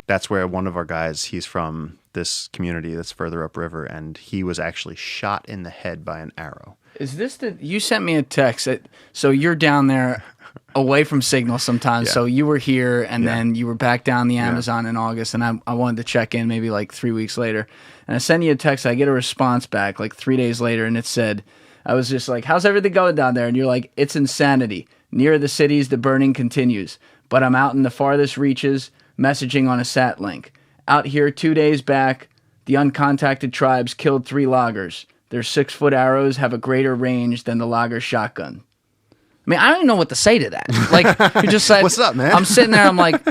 that's where one of our guys, he's from this community that's further upriver, and he was actually shot in the head by an arrow. Is this you sent me a text so you're down there away from signal sometimes. So you were here and then you were back down the Amazon in August, and I wanted to check in maybe like 3 weeks later, and I sent you a text. I get a response back like 3 days later, and it said, I was just like, how's everything going down there? And you're like, it's insanity. Near the cities, the burning continues, but I'm out in the farthest reaches messaging on a sat link. Out here 2 days back, the Uncontacted Tribes killed 3 loggers. Their 6-foot arrows have a greater range than the logger's shotgun. I mean, I don't even know what to say to that. Like, you just said, what's up, man? I'm sitting there, I'm like,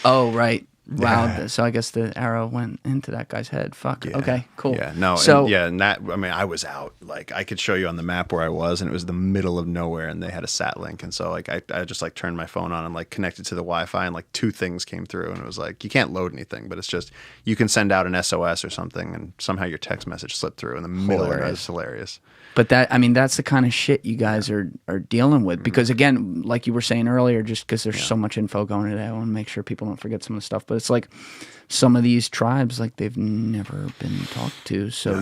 oh right. Wow. So I guess the arrow went into that guy's head. Fuck. Yeah. Okay, cool. Yeah, no. So, and that, I mean, I was out. Like, I could show you on the map where I was, and it was the middle of nowhere, and they had a sat link. And so, like, I just, like, turned my phone on and, like, connected to the Wi-Fi, and, like, 2 things came through. And it was like, you can't load anything, but it's just, you can send out an SOS or something, and somehow your text message slipped through in the middle of it. It's hilarious. But that, I mean, that's the kind of shit you guys are dealing with. Because, again, like you were saying earlier, just because there's so much info going today, I want to make sure people don't forget some of the stuff. But it's like some of these tribes, like, they've never been talked to. So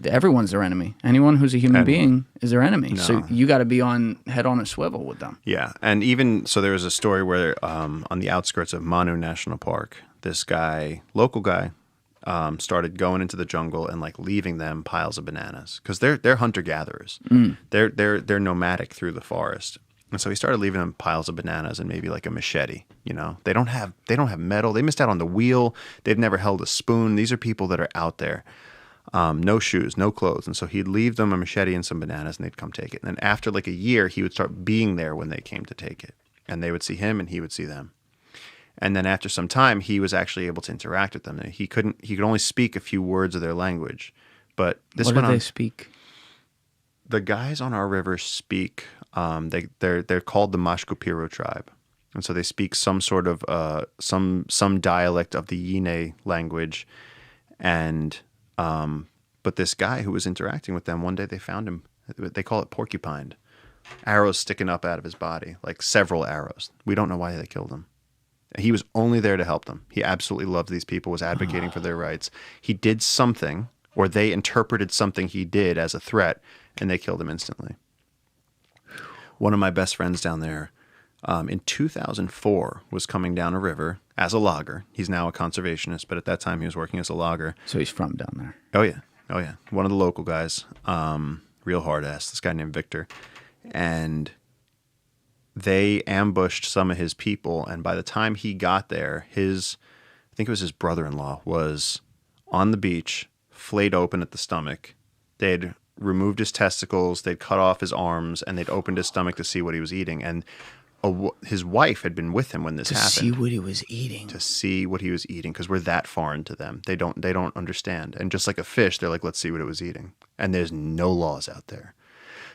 everyone's their enemy. Anyone who's a human being is their enemy. No. So you got to be head on a swivel with them. Yeah. And even, so there was a story where on the outskirts of Manu National Park, this guy, local guy, started going into the jungle and like leaving them piles of bananas because they're hunter gatherers. They're nomadic through the forest, and so he started leaving them piles of bananas and maybe like a machete. You know, they don't have metal. They missed out on the wheel. They've never held a spoon. These are people that are out there, no shoes, no clothes, and so he'd leave them a machete and some bananas, and they'd come take it. And then after like a year, he would start being there when they came to take it, and they would see him and he would see them. And then after some time, he was actually able to interact with them. He could only speak a few words of their language, but this what do they speak? The guys on our river speak. They're called the Mashkupiro tribe, and so they speak some sort of some dialect of the Yine language. And but this guy who was interacting with them, one day they found him. They call it porcupined, arrows sticking up out of his body, like several arrows. We don't know why they killed him. He was only there to help them. He absolutely loved these people, was advocating for their rights. He did something, or they interpreted something he did as a threat, and they killed him instantly. One of my best friends down there in 2004 was coming down a river as a logger. He's now a conservationist, but at that time he was working as a logger. So he's from down there. Oh, yeah. One of the local guys, real hard-ass, this guy named Victor. And they ambushed some of his people, and by the time he got there, I think it was his brother-in-law, was on the beach, flayed open at the stomach. They'd removed his testicles, they'd cut off his arms, and they'd opened his stomach to see what he was eating. And his wife had been with him when this happened. To see what he was eating. To see what he was eating, because we're that foreign to them. They don't understand. And just like a fish, they're like, let's see what it was eating. And there's no laws out there.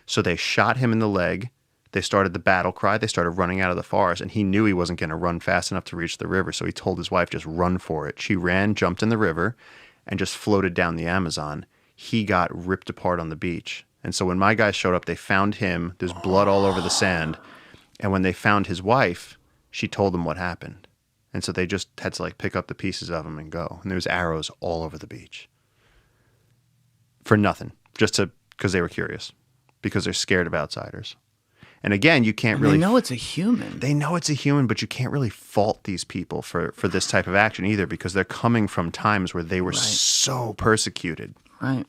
So they shot him in the leg. They started the battle cry. They started running out of the forest, and he knew he wasn't going to run fast enough to reach the river, so he told his wife, just run for it. She ran, jumped in the river, and just floated down the Amazon. He got ripped apart on the beach. And so when my guys showed up, they found him. There's blood all over the sand. And when they found his wife, she told them what happened. And so they just had to like pick up the pieces of him and go. And there was arrows all over the beach. For nothing. Just because they were curious. Because they're scared of outsiders. And again, you can't really... They know it's a human. They know it's a human, but you can't really fault these people for this type of action either, because they're coming from times where they were so persecuted. Right.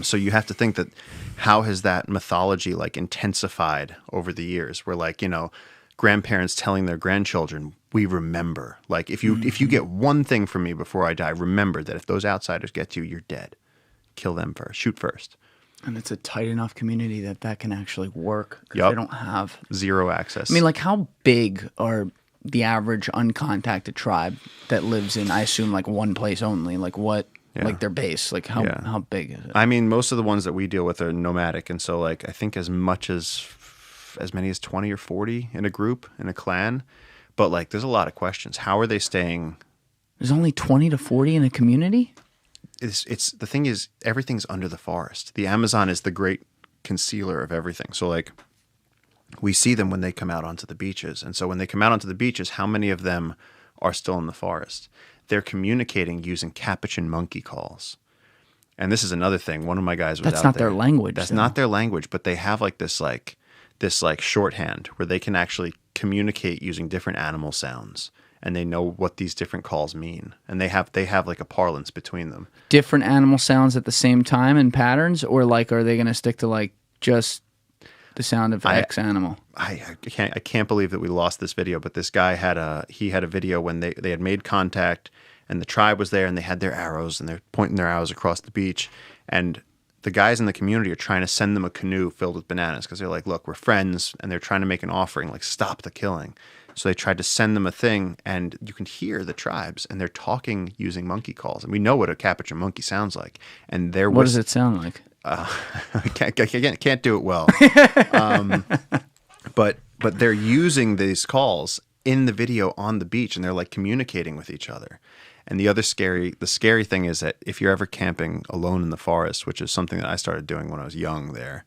So you have to think that how has that mythology like intensified over the years? Where like, you know, grandparents telling their grandchildren, we remember. Like if you get one thing from me before I die, remember that if those outsiders get you, you're dead. Kill them first. Shoot first. And it's a tight enough community that can actually work because they don't have... Zero access. I mean, like, how big are the average uncontacted tribe that lives in, I assume, like, one place only? Like, what... Yeah. Like, their base? Like, how big is it? I mean, most of the ones that we deal with are nomadic, and so, like, I think as many as 20 or 40 in a group, in a clan. But, like, there's a lot of questions. How are they staying... There's only 20 to 40 in a community? It's the thing is, everything's under the forest. The Amazon is the great concealer of everything. So like we see them when they come out onto the beaches. And so when they come out onto the beaches, how many of them are still in the forest. They're communicating using capuchin monkey calls. And this is another thing. One of my guys was That's out not there. their language. That's though. not their language, but they have like this shorthand where they can actually communicate using different animal sounds, and they know what these different calls mean. And they have like a parlance between them. Different animal sounds at the same time and patterns, or like are they going to stick to like just the sound of X animal? I can't believe that we lost this video, but this guy had a video when they had made contact and the tribe was there and they had their arrows and they're pointing their arrows across the beach, and the guys in the community are trying to send them a canoe filled with bananas because they're like, look, we're friends, and they're trying to make an offering, like stop the killing. So they tried to send them a thing, and you can hear the tribes, and they're talking using monkey calls, and we know what a capuchin monkey sounds like. And what does it sound like? I can't do it well. But they're using these calls in the video on the beach, and they're like communicating with each other. And the scary thing is that if you're ever camping alone in the forest, which is something that I started doing when I was young there,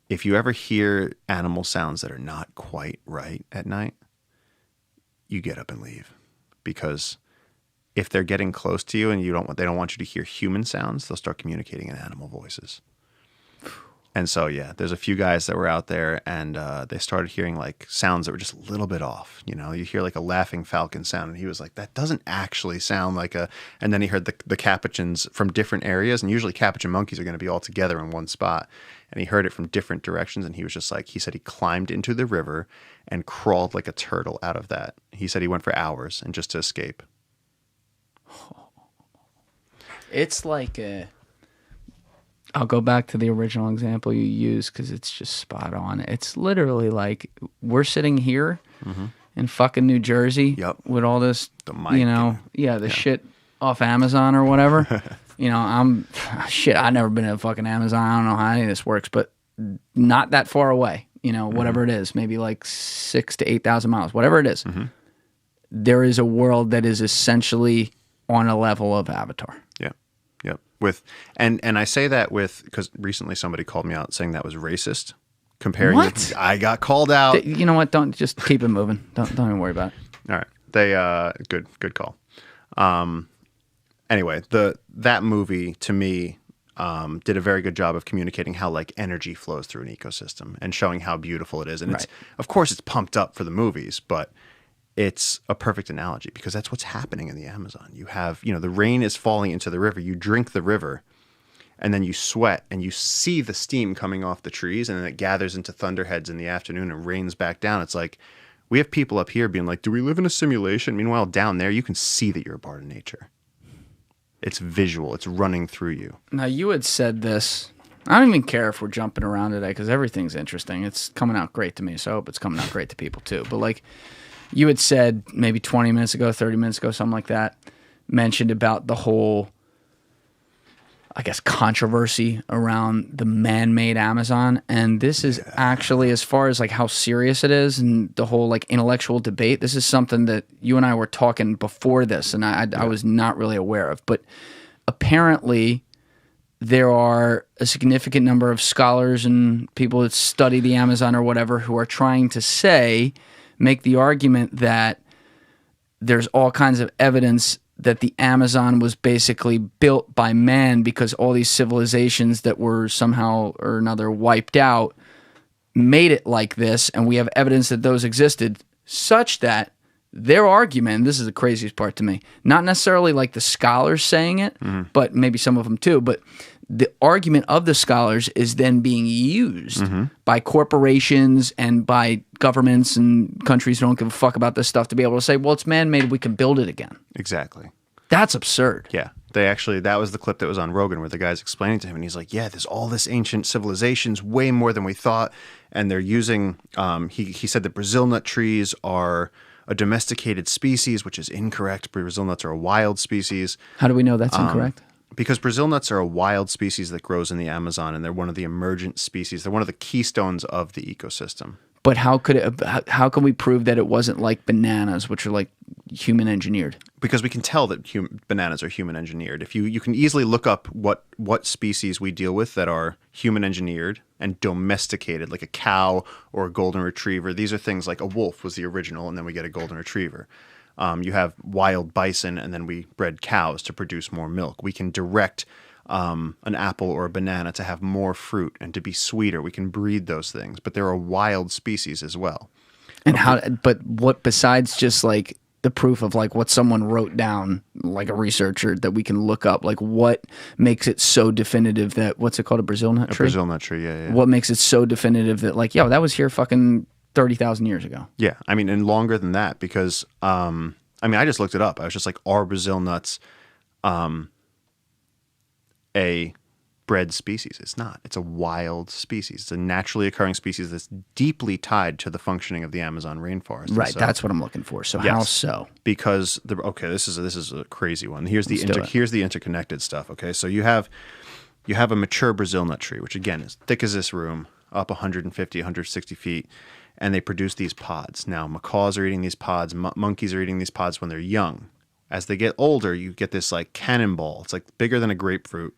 if you ever hear animal sounds that are not quite right at night, you get up and leave, because if they're getting close to you and they don't want you to hear human sounds, they'll start communicating in animal voices. And so, yeah, there's a few guys that were out there, and they started hearing like sounds that were just a little bit off. You know, you hear like a laughing falcon sound, and he was like, that doesn't actually sound like a. And then he heard the capuchins from different areas, and usually capuchin monkeys are going to be all together in one spot. And he heard it from different directions, and he was just like, he said he climbed into the river and crawled like a turtle out of that. He said he went for hours and just to escape. It's like a. I'll go back to the original example you used because it's just spot on. It's literally like we're sitting here in fucking New Jersey with all this, the shit off Amazon or whatever. I've never been to fucking Amazon. I don't know how any of this works, but not that far away, whatever it is, maybe like 6,000 to 8,000 miles, whatever it is. There is a world that is essentially on a level of Avatar. And I say that because recently somebody called me out saying that was racist. Comparing what? I got called out. You know what? Don't just keep it moving. Don't even worry about it. All right. They good call. Anyway, that movie to me did a very good job of communicating how like energy flows through an ecosystem and showing how beautiful it is. And it's of course it's pumped up for the movies, but it's a perfect analogy because that's what's happening in the Amazon. You have, the rain is falling into the river. You drink the river and then you sweat and you see the steam coming off the trees, and then it gathers into thunderheads in the afternoon and rains back down. It's like we have people up here being like, do we live in a simulation? Meanwhile, down there, you can see that you're a part of nature. It's visual. It's running through you. Now, you had said this. I don't even care if we're jumping around today because everything's interesting. It's coming out great to me, so I hope it's coming out great to people too. But like, you had said maybe 20 minutes ago, 30 minutes ago, something like that, mentioned about the whole, I guess, controversy around the man-made Amazon. And this is actually, as far as like how serious it is and the whole like intellectual debate, this is something that you and I were talking before this, and I was not really aware of. But apparently there are a significant number of scholars and people that study the Amazon or whatever who are trying to make the argument that there's all kinds of evidence that the Amazon was basically built by man because all these civilizations that were somehow or another wiped out made it like this, and we have evidence that those existed, such that their argument, and this is the craziest part to me, not necessarily like the scholars saying it, but maybe some of them too, but the argument of the scholars is then being used by corporations and by governments and countries who don't give a fuck about this stuff to be able to say, well, it's man-made, we can build it again. Exactly. That's absurd. Yeah. That was the clip that was on Rogan where the guy's explaining to him, and he's like, yeah, there's all this ancient civilizations, way more than we thought, and they're using, he said that Brazil nut trees are a domesticated species, which is incorrect. Brazil nuts are a wild species. How do we know that's incorrect? Because Brazil nuts are a wild species that grows in the Amazon, and they're one of the emergent species. They're one of the keystones of the ecosystem. But how can we prove that it wasn't like bananas, which are like human engineered? because we can tell that bananas are human engineered. If you can easily look up what species we deal with that are human engineered and domesticated, like a cow or a golden retriever. These are things like a wolf was the original, and then we get a golden retriever. You have wild bison, and then we bred cows to produce more milk. We can direct an apple or a banana to have more fruit and to be sweeter. We can breed those things, but there are wild species as well. And but what besides just like the proof of like what someone wrote down, like a researcher that we can look up, like what makes it so definitive that, what's it called, a Brazil nut tree? A Brazil nut tree, yeah. What makes it so definitive that like, yo, that was here fucking 30,000 years ago? Yeah, I mean, and longer than that, because I mean, I just looked it up. I was just like, are Brazil nuts a bred species? It's not. It's a wild species. It's a naturally occurring species that's deeply tied to the functioning of the Amazon rainforest. Right, so, that's what I'm looking for. So yes, how so? Because this is a crazy one. Here's the interconnected stuff. Okay, so you have a mature Brazil nut tree, which again is thick as this room, up 150, 160 feet, and they produce these pods. Now, macaws are eating these pods. Monkeys are eating these pods when they're young. As they get older, you get this like cannonball. It's like bigger than a grapefruit,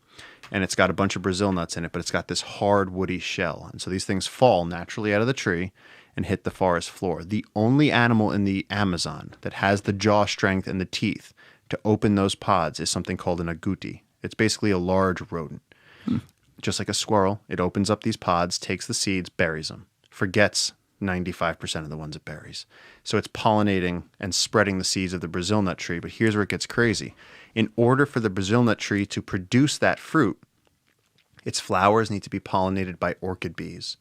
and it's got a bunch of Brazil nuts in it, but it's got this hard woody shell. And so these things fall naturally out of the tree and hit the forest floor. The only animal in the Amazon that has the jaw strength and the teeth to open those pods is something called an agouti. It's basically a large rodent. Just like a squirrel, it opens up these pods, takes the seeds, buries them, forgets 95% of the ones it buries. So it's pollinating and spreading the seeds of the Brazil nut tree. But here's where it gets crazy. In order for the Brazil nut tree to produce that fruit, its flowers need to be pollinated by orchid bees.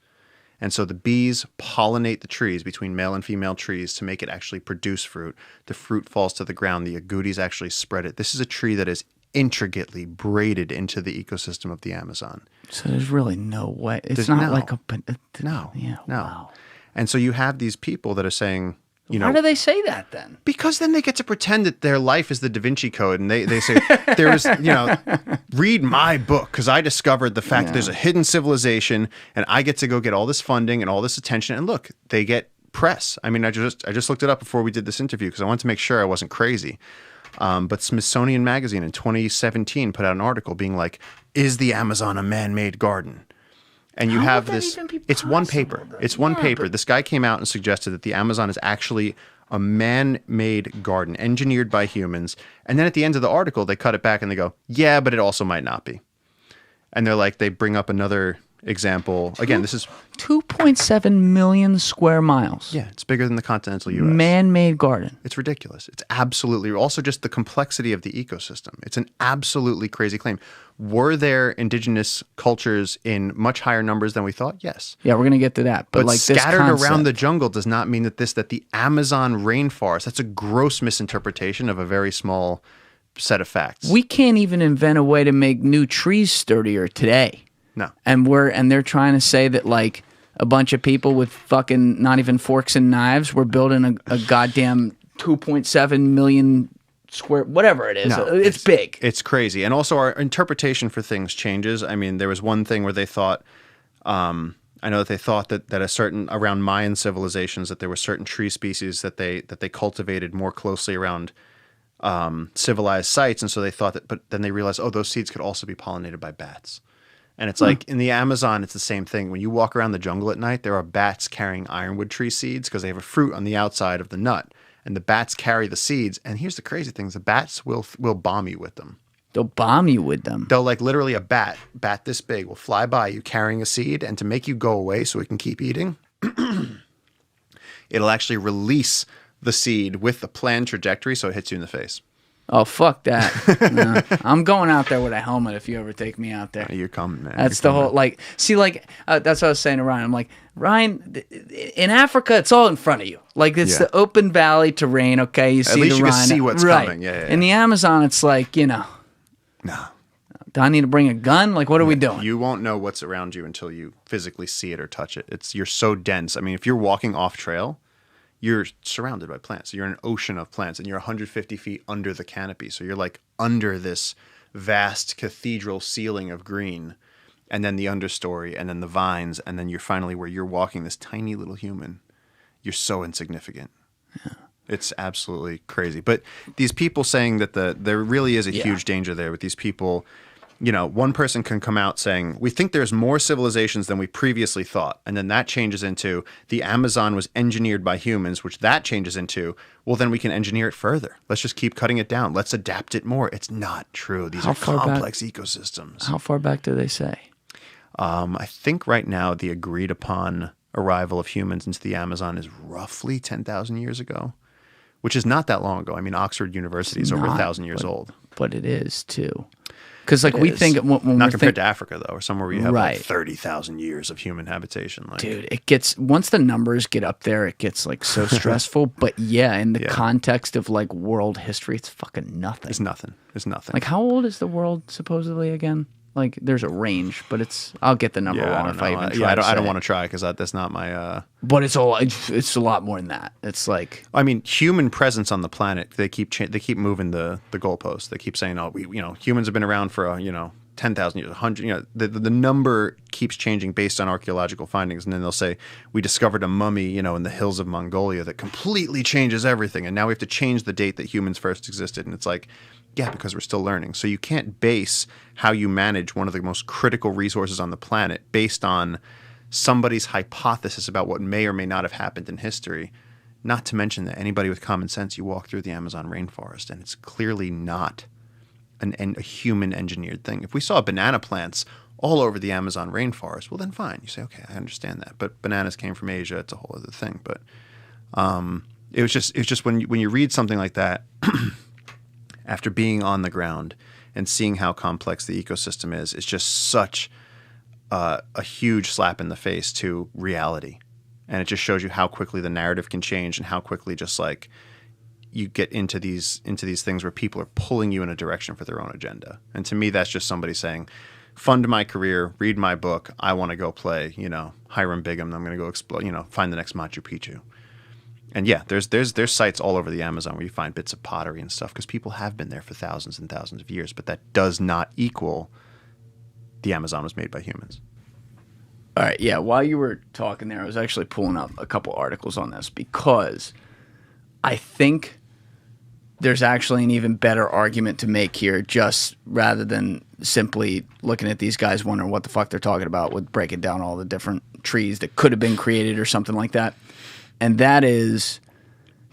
And so the bees pollinate the trees between male and female trees to make it actually produce fruit. The fruit falls to the ground. The agoutis actually spread it. This is a tree that is intricately braided into the ecosystem of the Amazon. So there's really no way. It's not like a... No. Yeah, no. Wow. And so you have these people that are saying, why do they say that then? Because then they get to pretend that their life is the Da Vinci Code, and they say, read my book, because I discovered the fact that there's a hidden civilization, and I get to go get all this funding and all this attention. And look, they get press. I mean, I just looked it up before we did this interview because I wanted to make sure I wasn't crazy. But Smithsonian Magazine in 2017 put out an article being like, is the Amazon a man-made garden? And you have this, it's one paper. It's one paper. This guy came out and suggested that the Amazon is actually a man-made garden, engineered by humans. And then at the end of the article, they cut it back and they go, yeah, but it also might not be. And they're like, they bring up another example. Again, this is 2.7 million square miles. Yeah, it's bigger than the continental U.S. Man-made garden. It's ridiculous. It's absolutely, also just the complexity of the ecosystem. It's an absolutely crazy claim. Were there indigenous cultures in much higher numbers than we thought? Yes. Yeah, we're going to get to that. But like scattered around the jungle does not mean that the Amazon rainforest, that's a gross misinterpretation of a very small set of facts. We can't even invent a way to make new trees sturdier today. No. And they're trying to say that like a bunch of people with fucking not even forks and knives were building a goddamn 2.7 million square, whatever it is. No, it's big. It's crazy. And also our interpretation for things changes. I mean, there was one thing where they thought, I know that they thought that a certain, around Mayan civilizations, that there were certain tree species that they cultivated more closely around civilized sites. And so they thought that, but then they realized, oh, those seeds could also be pollinated by bats. And it's like in the Amazon, it's the same thing. When you walk around the jungle at night, there are bats carrying ironwood tree seeds because they have a fruit on the outside of the nut. And the bats carry the seeds. And here's the crazy thing. The bats will bomb you with them. They'll bomb you with them. They'll like literally a bat this big will fly by you carrying a seed. And to make you go away so it can keep eating, it'll actually release the seed with the planned trajectory so it hits you in the face. Oh, fuck that. No. I'm going out there with a helmet if you ever take me out there. You're coming, man. That's the whole, like, see, like, that's what I was saying to Ryan. I'm like, Ryan, in Africa, it's all in front of you. Like, it's the open valley terrain, okay? You see At least the you rhino. can see what's coming. Yeah. In the Amazon, it's like, No. Do I need to bring a gun? Like, what are we doing? You won't know what's around you until you physically see it or touch it. You're so dense. I mean, if you're walking off trail, you're surrounded by plants. You're in an ocean of plants, and you're 150 feet under the canopy. So you're like under this vast cathedral ceiling of green, and then the understory, and then the vines, and then you're finally where you're walking, this tiny little human. You're so insignificant. Yeah. It's absolutely crazy. But these people saying that there really is a huge danger there with these people. You know, one person can come out saying, we think there's more civilizations than we previously thought. And then that changes into the Amazon was engineered by humans, which that changes into, well, then we can engineer it further. Let's just keep cutting it down. Let's adapt it more. It's not true. These are complex ecosystems. How far back do they say? I think right now the agreed upon arrival of humans into the Amazon is roughly 10,000 years ago, which is not that long ago. I mean, Oxford University is over 1,000 years old. But it is, too. Because like we think when not compared to Africa though, or somewhere where you have right. like 30,000 years of human habitation. Like, dude, it gets once the numbers get up there, it gets like so stressful. But yeah, in the context of like world history, it's fucking nothing. It's nothing. It's nothing. Like how old is the world supposedly again? Like there's a range, but I'll get the number wrong if I even try. I don't want to try because that's not my. But it's a lot more than that. It's like I mean, human presence on the planet. They keep moving the goalposts. They keep saying, oh, humans have been around for 10,000 years, 100. The number keeps changing based on archaeological findings, and then they'll say we discovered a mummy, in the hills of Mongolia that completely changes everything, and now we have to change the date that humans first existed, and it's like. Yeah, because we're still learning. So you can't base how you manage one of the most critical resources on the planet based on somebody's hypothesis about what may or may not have happened in history. Not to mention that anybody with common sense, you walk through the Amazon rainforest, and it's clearly not a human-engineered thing. If we saw banana plants all over the Amazon rainforest, well, then fine. You say, okay, I understand that. But bananas came from Asia. It's a whole other thing. But it was just when you read something like that, after being on the ground and seeing how complex the ecosystem is, it's just such a huge slap in the face to reality. And it just shows you how quickly the narrative can change and how quickly just like you get into these things where people are pulling you in a direction for their own agenda. And to me, that's just somebody saying, fund my career, read my book. I want to go play, Hiram Bingham. I'm going to go explore, find the next Machu Picchu. And yeah, there's sites all over the Amazon where you find bits of pottery and stuff because people have been there for thousands and thousands of years, but that does not equal the Amazon was made by humans. All right, yeah, while you were talking there, I was actually pulling up a couple articles on this because I think there's actually an even better argument to make here just rather than simply looking at these guys wondering what the fuck they're talking about with breaking down all the different trees that could have been created or something like that. And that is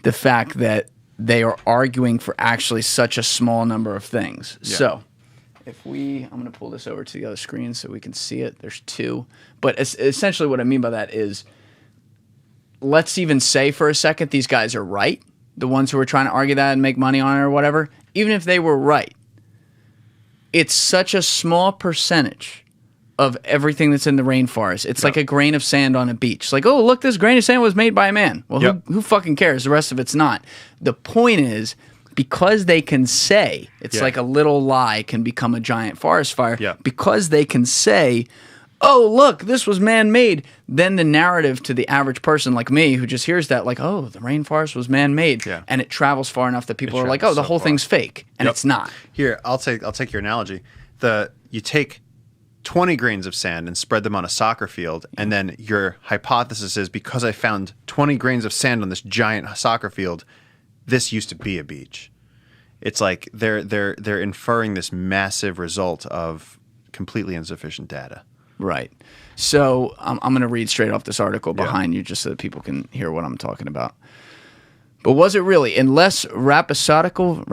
the fact that they are arguing for actually such a small number of things. Yeah. So I'm going to pull this over to the other screen so we can see it. There's two. But essentially what I mean by that is let's even say for a second these guys are right, the ones who are trying to argue that and make money on it or whatever. Even if they were right, it's such a small percentage of everything that's in the rainforest. It's like a grain of sand on a beach. Like, oh, look, this grain of sand was made by a man. Well, who fucking cares? The rest of it's not. The point is, because they can say, it's like a little lie can become a giant forest fire. Yeah. Because they can say, oh, look, this was man-made, then the narrative to the average person like me who just hears that, like, oh, the rainforest was man-made, and it travels far enough that people are like, oh, the whole thing's fake, and it's not. Here, I'll take your analogy. You take 20 grains of sand and spread them on a soccer field, and then your hypothesis is because I found 20 grains of sand on this giant soccer field, this used to be a beach. It's like they're inferring this massive result of completely insufficient data. Right. So I'm going to read straight off this article behind you just so that people can hear what I'm talking about. But was it really? In less rhapsodical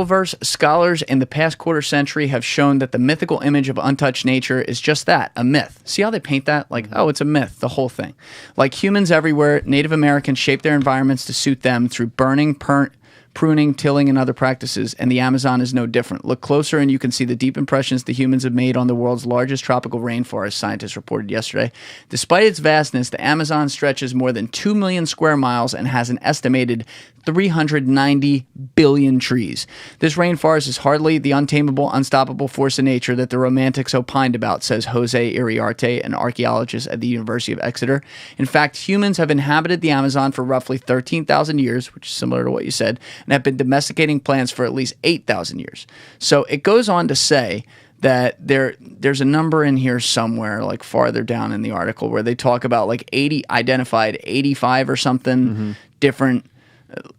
verse, scholars in the past quarter century have shown that the mythical image of untouched nature is just that, a myth. See how they paint that? Like, oh, it's a myth, the whole thing. Like humans everywhere, Native Americans shape their environments to suit them through burning, pruning, tilling, and other practices, and the Amazon is no different. Look closer and you can see the deep impressions the humans have made on the world's largest tropical rainforest, scientists reported yesterday. Despite its vastness, the Amazon stretches more than 2 million square miles and has an estimated 390 billion trees. This rainforest is hardly the untamable, unstoppable force of nature that the Romantics opined about, says Jose Iriarte, an archaeologist at the University of Exeter. In fact, humans have inhabited the Amazon for roughly 13,000 years, which is similar to what you said, and have been domesticating plants for at least 8,000 years. So it goes on to say that there's a number in here somewhere, like farther down in the article, where they talk about like 85 or something different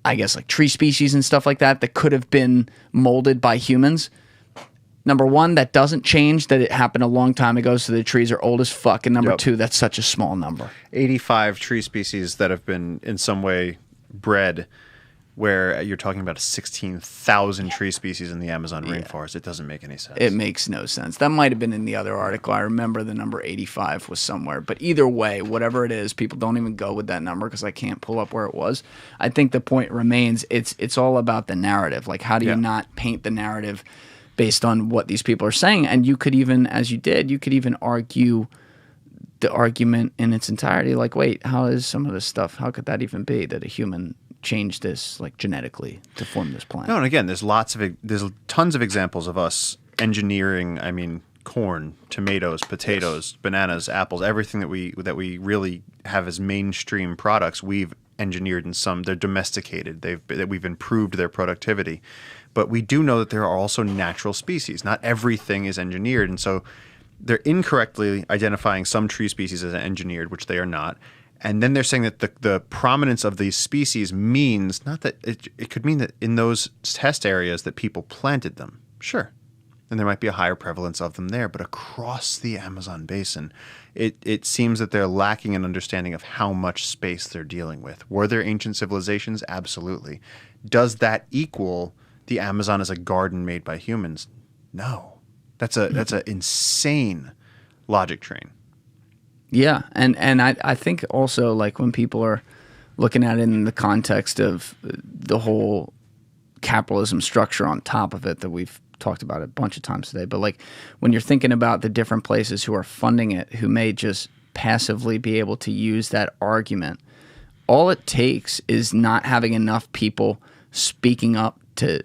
I guess like tree species and stuff like that could have been molded by humans. Number one, that doesn't change that it happened a long time ago, so the trees are old as fuck. And number two, that's such a small number. 85 tree species that have been in some way bred, where you're talking about 16,000 tree species in the Amazon rainforest. It doesn't make any sense. It makes no sense. That might have been in the other article. I remember the number 85 was somewhere. But either way, whatever it is, people don't even go with that number because I can't pull up where it was. I think the point remains, it's all about the narrative. Like, how do you not paint the narrative based on what these people are saying? And you could even, as you did, you could even argue the argument in its entirety. Like, wait, how is some of this stuff, how could that even be that a human changed this like genetically to form this plant? No, and again, there's tons of examples of us engineering, I mean, corn, tomatoes, potatoes, bananas, apples, everything that we really have as mainstream products, we've engineered in some. They're domesticated. We've improved their productivity. But we do know that there are also natural species. Not everything is engineered, and so they're incorrectly identifying some tree species as engineered, which they are not. And then they're saying that the prominence of these species means not that it could mean that in those test areas that people planted them. Sure. And there might be a higher prevalence of them there, but across the Amazon basin, it seems that they're lacking an understanding of how much space they're dealing with. Were there ancient civilizations? Absolutely. Does that equal the Amazon as a garden made by humans? No. That's an insane logic train. Yeah, and I think also like when people are looking at it in the context of the whole capitalism structure on top of it that we've talked about a bunch of times today, but like when you're thinking about the different places who are funding it, who may just passively be able to use that argument, all it takes is not having enough people speaking up to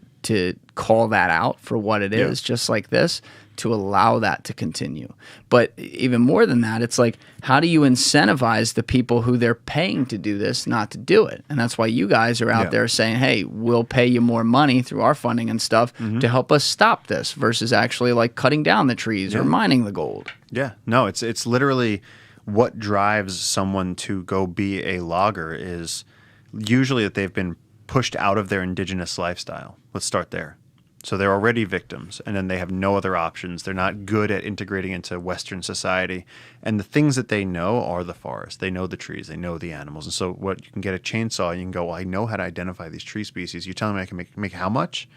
call that out for what it is, just like this, to allow that to continue. But even more than that, it's like, how do you incentivize the people who they're paying to do this not to do it? And that's why you guys are out there saying, hey, we'll pay you more money through our funding and stuff to help us stop this, versus actually like cutting down the trees or mining the gold. Yeah, no, it's literally what drives someone to go be a logger is usually that they've been pushed out of their indigenous lifestyle. Let's start there. So they're already victims, and then they have no other options. They're not good at integrating into Western society. And the things that they know are the forest. They know the trees. They know the animals. And so what you can get a chainsaw, and you can go, well, I know how to identify these tree species. You're telling me I can make how much?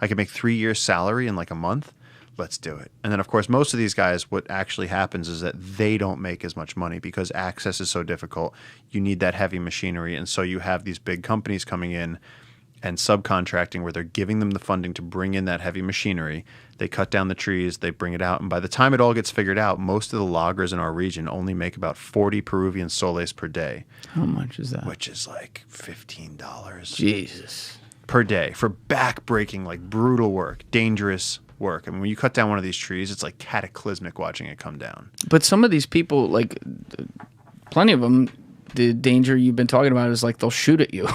I can make 3 years' salary in like a month? Let's do it. And then, of course, most of these guys, what actually happens is that they don't make as much money because access is so difficult. You need that heavy machinery. And so you have these big companies coming in and subcontracting where they're giving them the funding to bring in that heavy machinery. They cut down the trees, they bring it out, and by the time it all gets figured out, most of the loggers in our region only make about 40 Peruvian soles per day. How much is that? Which is like $15. Jesus. Per day for back-breaking, like brutal work, dangerous work. I mean, when you cut down one of these trees, it's like cataclysmic watching it come down. But some of these people, like plenty of them, the danger you've been talking about is like they'll shoot at you.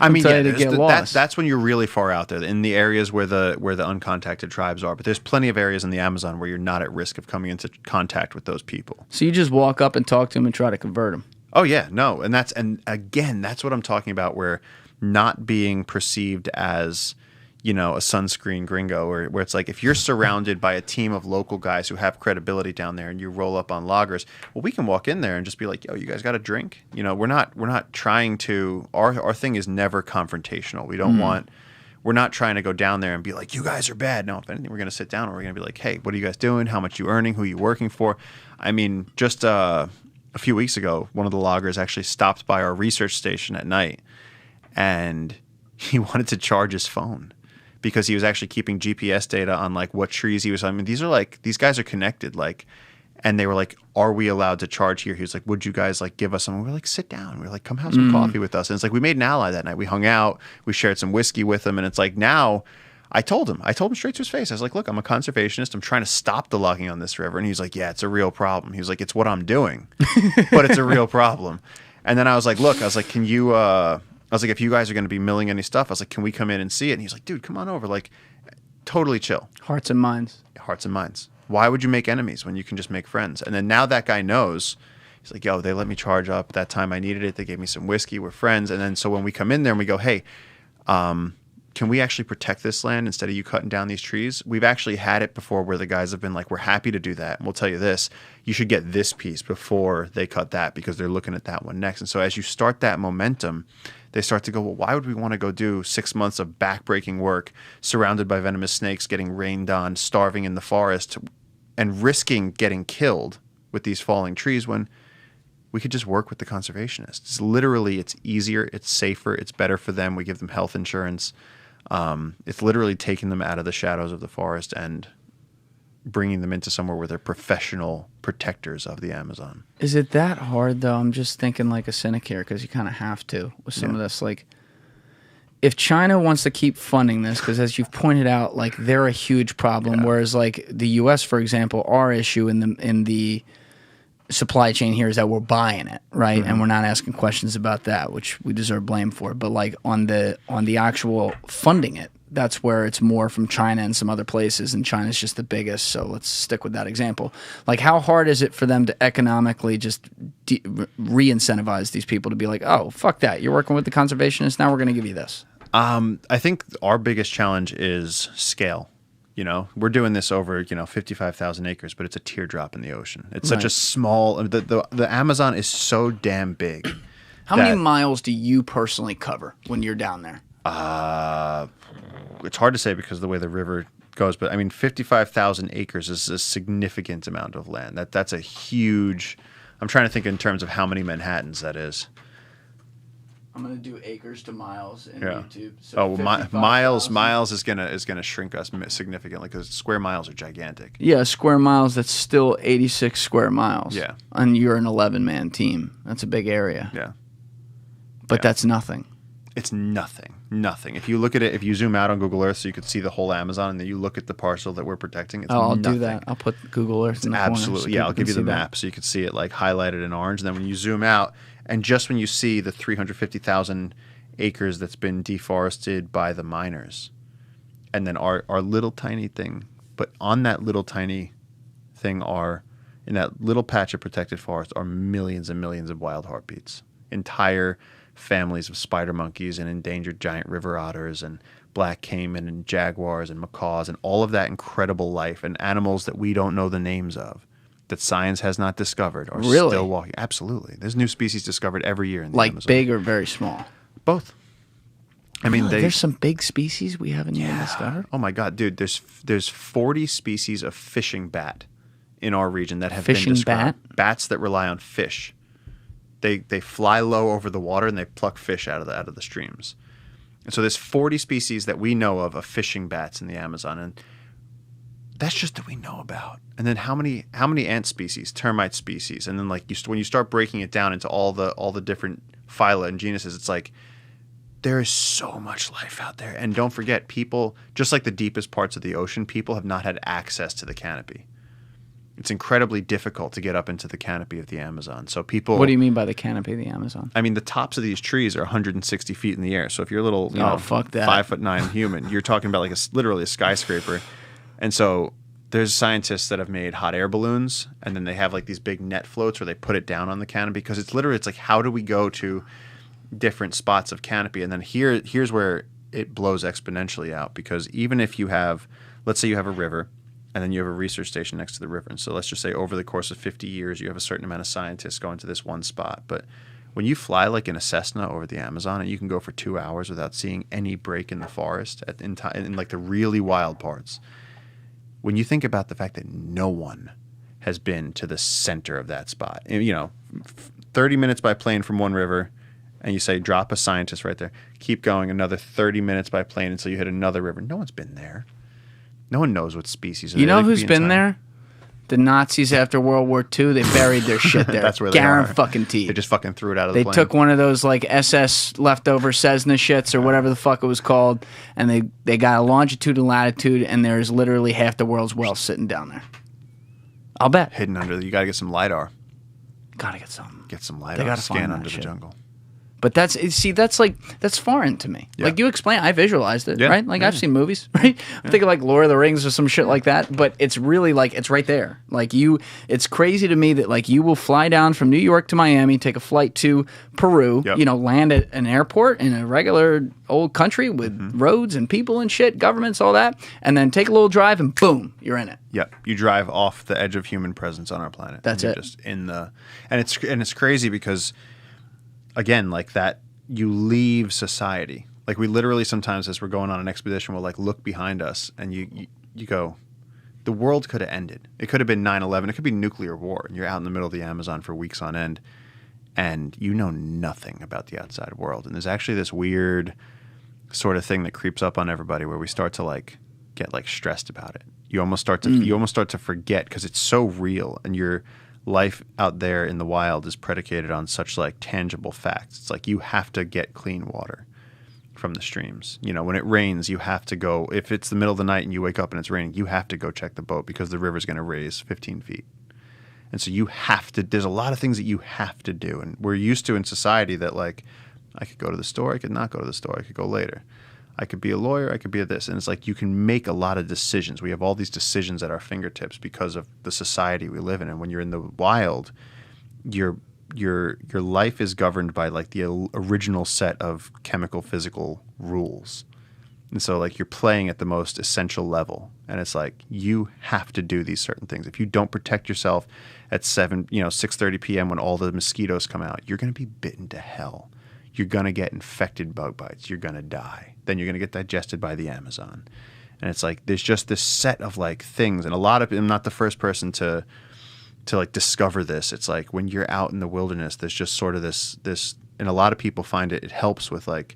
I mean, that's when you're really far out there in the areas where the uncontacted tribes are. But there's plenty of areas in the Amazon where you're not at risk of coming into contact with those people. So you just walk up and talk to them and try to convert them. Oh yeah, no, and again, that's what I'm talking about. Where not being perceived as, you know, a sunscreen gringo, or where it's like if you're surrounded by a team of local guys who have credibility down there and you roll up on loggers, well, we can walk in there and just be like, yo, you guys got a drink? You know, we're not trying to, our thing is never confrontational. We don't want, we're not trying to go down there and be like, you guys are bad. No, if anything, we're going to sit down and we're going to be like, hey, what are you guys doing? How much you earning? Who you working for? I mean, just a few weeks ago, one of the loggers actually stopped by our research station at night and he wanted to charge his phone, because he was actually keeping GPS data on like what trees he was. I mean, these guys are connected, like, and they were like, are we allowed to charge here? He was like, would you guys like give us some? We were like, sit down. We were like, come have some coffee with us. And it's like, we made an ally that night. We hung out, we shared some whiskey with him. And it's like, now I told him straight to his face. I was like, look, I'm a conservationist. I'm trying to stop the logging on this river. And he was like, yeah, it's a real problem. He was like, it's what I'm doing, but it's a real problem. And then I was like, look, can you, I was like, if you guys are going to be milling any stuff, I was like, can we come in and see it? And he's like, dude, come on over. Like, totally chill. Hearts and minds. Hearts and minds. Why would you make enemies when you can just make friends? And then now that guy knows. He's like, yo, they let me charge up. That time I needed it. They gave me some whiskey. We're friends. And then so when we come in there and we go, hey, can we actually protect this land instead of you cutting down these trees? We've actually had it before where the guys have been like, we're happy to do that. And we'll tell you this, you should get this piece before they cut that because they're looking at that one next. And so as you start that momentum, they start to go, well, why would we want to go do 6 months of backbreaking work surrounded by venomous snakes, getting rained on, starving in the forest, and risking getting killed with these falling trees when we could just work with the conservationists? It's literally, it's easier, it's safer, it's better for them. We give them health insurance. It's literally taking them out of the shadows of the forest and bringing them into somewhere where they're professional protectors of the Amazon. Is it that hard, though? I'm just thinking like a cynic here because you kind of have to with some of this. Like, if China wants to keep funding this, because as you've pointed out, like they're a huge problem, whereas like the U.S., for example, our issue in the supply chain here is that we're buying it, right? And we're not asking questions about that, which we deserve blame for. But like on the actual funding it, that's where it's more from China and some other places, and China's just the biggest. So let's stick with that example. Like, how hard is it for them to economically just re-incentivize these people to be like, oh, fuck that, you're working with the conservationists, now we're going to give you this? I think our biggest challenge is scale. You know, we're doing this over, 55,000 acres, but it's a teardrop in the ocean. It's such a small, the Amazon is so damn big. How many miles do you personally cover when you're down there? It's hard to say because of the way the river goes, but I mean, 55,000 acres is a significant amount of land. That's a huge, I'm trying to think in terms of how many Manhattans that is. I'm gonna do acres to miles in YouTube. So miles is gonna shrink us significantly because square miles are gigantic. Yeah, square miles. That's still 86 square miles. Yeah, and you're an 11-man team. That's a big area. Yeah, but that's nothing. It's nothing. If you look at it, if you zoom out on Google Earth, so you could see the whole Amazon, and then you look at the parcel that we're protecting. It's I'll nothing. do that. I'll put Google Earth in the absolutely corner. So I'll give you the map so you can see it like highlighted in orange. And then when you zoom out, and just when you see the 350,000 acres that's been deforested by the miners, and then our little tiny thing, but on that little tiny thing in that little patch of protected forest are millions and millions of wild heartbeats, entire families of spider monkeys and endangered giant river otters and black caiman and jaguars and macaws and all of that incredible life and animals that we don't know the names of, that science has not discovered, are still walking. Absolutely. There's new species discovered every year in the Amazon. Like big or very small? Both. I mean, there's some big species we haven't even discovered. Oh my God, dude! There's 40 species of fishing bat in our region that have been described. Fishing bat? Bats that rely on fish. They fly low over the water and they pluck fish out of the streams. And so there's 40 species that we know of fishing bats in the Amazon, and that's just that we know about. And then how many ant species, termite species, and then like when you start breaking it down into all the different phyla and genuses, it's like there is so much life out there. And don't forget, people, just like the deepest parts of the ocean, people have not had access to the canopy. It's incredibly difficult to get up into the canopy of the Amazon. So people... What do you mean by the canopy of the Amazon? I mean, the tops of these trees are 160 feet in the air. So if you're a little, fuck that. 5'9" human, you're talking about like literally a skyscraper. And so there's scientists that have made hot air balloons, and then they have like these big net floats where they put it down on the canopy, because it's like, how do we go to different spots of canopy? And then here's where it blows exponentially out, because even if you have, let's say you have a river, and then you have a research station next to the river. And so let's just say over the course of 50 years, you have a certain amount of scientists going to this one spot. But when you fly like in a Cessna over the Amazon, and you can go for 2 hours without seeing any break in the forest in like the really wild parts, when you think about the fact that no one has been to the center of that spot, 30 minutes by plane from one river, and you say drop a scientist right there, keep going another 30 minutes by plane until you hit another river. No one's been there. No one knows what species are there. You know who's been there? The Nazis after World War II. They buried their shit there. That's where they are. Guaranteed. They just fucking threw it out of the plane. They took one of those like SS leftover Cessna shits or whatever the fuck it was called, and they got a longitude and latitude, and there's literally half the world's wealth sitting down there. I'll bet. Hidden under. You got to get some LiDAR. Gotta get some. Get some LiDAR. Scan under the jungle. But that's foreign to me. Yeah. Like you explain, I visualized it, Yeah. right? Like I've seen movies, right? I'm thinking like Lord of the Rings or some shit like that. But it's really like it's right there. Like it's crazy to me that like you will fly down from New York to Miami, take a flight to Peru, Yep. land at an airport in a regular old country with roads and people and shit, governments, all that, and then take a little drive and boom, you're in it. Yep, you drive off the edge of human presence on our planet. That's You're it. Just in the, and it's crazy because, again, like that, you leave society. Like we literally sometimes, as we're going on an expedition, we'll like look behind us, and you go, the world could have ended. It could have been 9/11. It could be nuclear war, and you're out in the middle of the Amazon for weeks on end, and you know nothing about the outside world. And there's actually this weird sort of thing that creeps up on everybody where we start to like get like stressed about it. You almost start to forget because it's so real, and your life out there in the wild is predicated on such like tangible facts. It's like you have to get clean water from the streams. When it rains, you have to go. If it's the middle of the night and you wake up and it's raining, you have to go check the boat because the river's going to raise 15 feet. And so you have to. There's a lot of things that you have to do, and we're used to in society that like I could go to the store, I could not go to the store, I could go later. I could be a lawyer, I could be a this. And it's like you can make a lot of decisions. We have all these decisions at our fingertips because of the society we live in. And when you're in the wild, your life is governed by like the original set of chemical physical rules. And so like you're playing at the most essential level. And it's like you have to do these certain things. If you don't protect yourself at 6:30 p.m. when all the mosquitoes come out, you're going to be bitten to hell. You're going to get infected bug bites. You're going to die. Then you're going to get digested by the Amazon. And it's like there's just this set of like things. And a lot of I'm not the first person to like discover this. It's like when you're out in the wilderness, there's just sort of this and a lot of people find it helps with like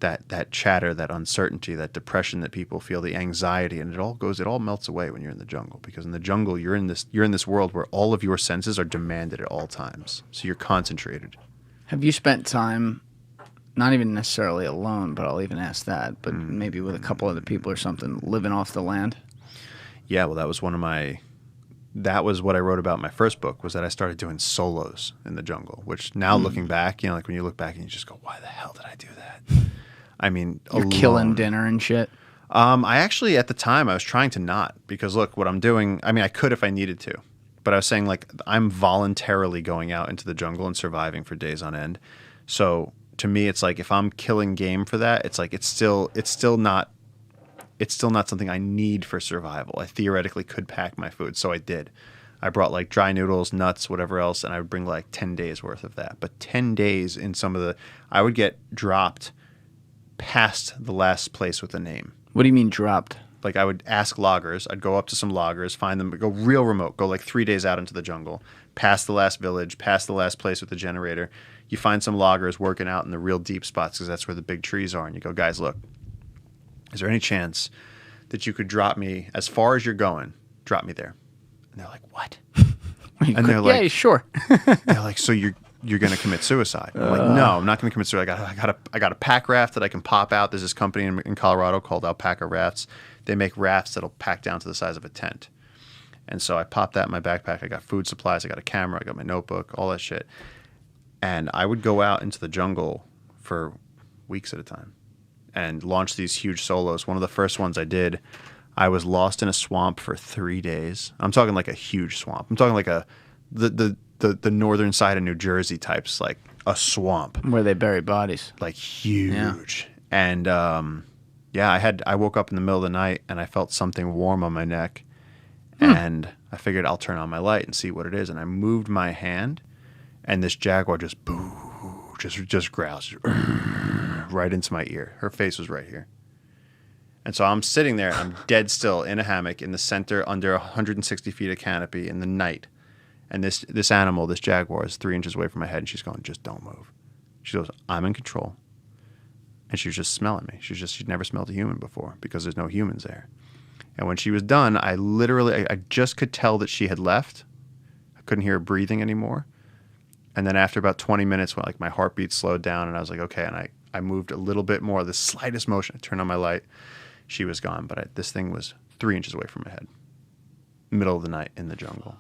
that chatter, that uncertainty, that depression that people feel, the anxiety, and it all melts away when you're in the jungle. Because in the jungle you're in this world where all of your senses are demanded at all times. So you're concentrated. Have you spent time, not even necessarily alone, but I'll even ask that, but maybe with a couple other people or something, living off the land? Yeah, well, that was what I wrote about in my first book, was that I started doing solos in the jungle, which now looking back, like when you look back and you just go, why the hell did I do that? I mean, you're alone. Killing dinner and shit. I actually, at the time, I was trying to not, because look, what I'm doing, I mean, I could if I needed to, but I was saying like, I'm voluntarily going out into the jungle and surviving for days on end. So to me, it's like if I'm killing game for that, it's like it's still not something I need for survival. I theoretically could pack my food, so I did. I brought like dry noodles, nuts, whatever else, and I would bring like 10 days worth of that. But 10 days in I would get dropped past the last place with a name. What do you mean dropped? Like I would ask loggers, I'd go up to some loggers, find them, go real remote, go like 3 days out into the jungle, past the last village, past the last place with the generator. You find some loggers working out in the real deep spots because that's where the big trees are. And you go, guys, look, is there any chance that you could drop me as far as you're going, drop me there? And they're like, what? And they're like, yeah, sure. they're like, so you're going to commit suicide? I'm like, no, I'm not going to commit suicide. I got a pack raft that I can pop out. There's this company in Colorado called Alpaca Rafts. They make rafts that'll pack down to the size of a tent. And so I popped that in my backpack. I got food supplies. I got a camera. I got my notebook, all that shit. And I would go out into the jungle for weeks at a time and launch these huge solos. One of the first ones I did, I was lost in a swamp for 3 days. I'm talking like a huge swamp. I'm talking like the northern side of New Jersey types, like a swamp. Where they bury bodies. Like huge. Yeah. And I woke up in the middle of the night and I felt something warm on my neck. And I figured I'll turn on my light and see what it is. And I moved my hand and this jaguar just growls right into my ear. Her face was right here. And so I'm sitting there, I'm dead still in a hammock in the center under 160 feet of canopy in the night. And this animal, this jaguar, is 3 inches away from my head, and she's going, just don't move. She goes, I'm in control. And she was just smelling me. She'd never smelled a human before because there's no humans there. And when she was done, I just could tell that she had left. I couldn't hear her breathing anymore. And then after about 20 minutes, when like my heartbeat slowed down, and I was like, okay, and I moved a little bit more, the slightest motion. I turned on my light. She was gone, but this thing was 3 inches away from my head. Middle of the night in the jungle.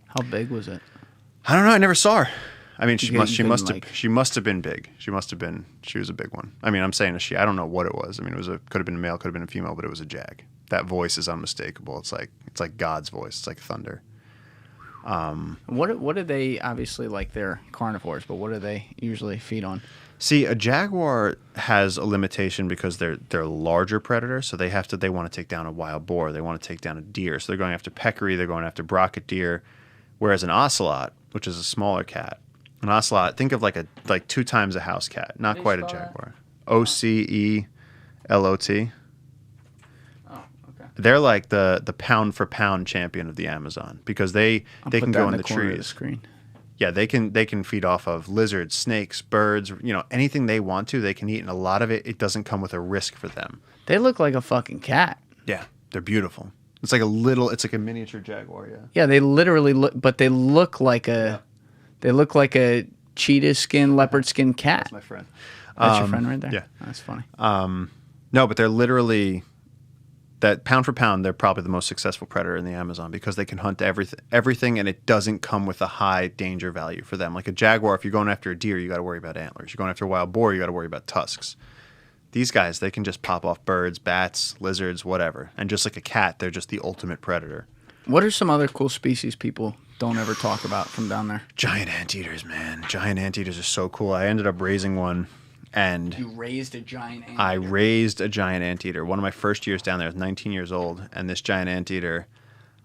How big was it? I don't know. I never saw her. I mean, You couldn't, she must have been big. She was a big one. I mean, I'm saying a she. I don't know what it was. I mean, could have been a male, could have been a female, but it was a jag. That voice is unmistakable. It's like God's voice. It's like thunder. What do they, obviously, like, they're carnivores, but what do they usually feed on? See, a jaguar has a limitation because they're a larger predator, so they want to take down a wild boar, they want to take down a deer, so they're going after peccary, they're going after brocket deer, whereas an ocelot, which is a smaller cat, an ocelot, think of like 2 times a house cat, not quite a jaguar. Ocelot. They're like the pound for pound champion of the Amazon because they can go in the trees. The screen. Yeah, they can feed off of lizards, snakes, birds, anything they want to, they can eat, and a lot of it doesn't come with a risk for them. They look like a fucking cat. Yeah, they're beautiful. It's like a miniature jaguar, yeah. Yeah, they literally look, but they look like a cheetah skin, leopard skin cat. That's my friend. That's your friend right there? Yeah. That's funny. No, but they're literally, that pound for pound, they're probably the most successful predator in the Amazon because they can hunt everything, and it doesn't come with a high danger value for them. Like a jaguar, if you're going after a deer, you got to worry about antlers. You're going after a wild boar, you got to worry about tusks. These guys, they can just pop off birds, bats, lizards, whatever. And just like a cat, they're just the ultimate predator. What are some other cool species people don't ever talk about from down there? Giant anteaters, man. Giant anteaters are so cool. I ended up raising one. And you raised a giant anteater? I raised a giant anteater. One of my first years down there, I was 19 years old, and this giant anteater,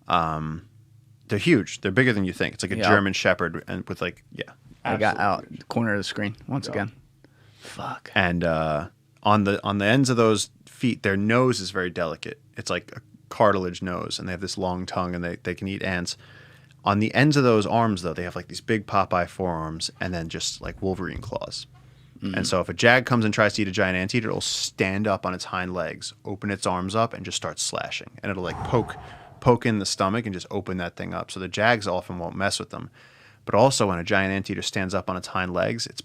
they're huge. They're bigger than you think. It's like a German Shepherd, and with I got out the corner of the screen once again. Fuck. And on the ends of those feet, their nose is very delicate. It's like a cartilage nose, and they have this long tongue, and they can eat ants. On the ends of those arms, though, they have like these big Popeye forearms, and then just like Wolverine claws. And so if a jag comes and tries to eat a giant anteater, it'll stand up on its hind legs, open its arms up, and just start slashing. And it'll like poke in the stomach and just open that thing up. So the jags often won't mess with them. But also when a giant anteater stands up on its hind legs, it's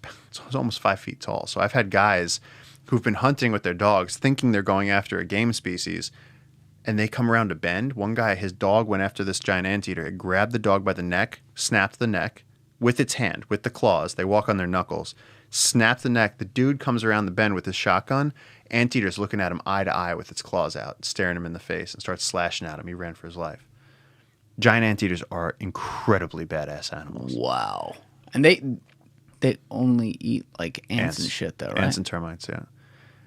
almost 5 feet tall. So I've had guys who've been hunting with their dogs thinking they're going after a game species, and they come around a bend. One guy, his dog went after this giant anteater. It grabbed the dog by the neck, snapped the neck with its hand, with the claws. They walk on their knuckles. Snap the neck. The dude comes around the bend with his shotgun. Anteater's looking at him eye to eye with its claws out, staring him in the face, and starts slashing at him. He ran for his life. Giant anteaters are incredibly badass animals. Wow. And they only eat like ants and shit, though, right? Ants and termites, yeah.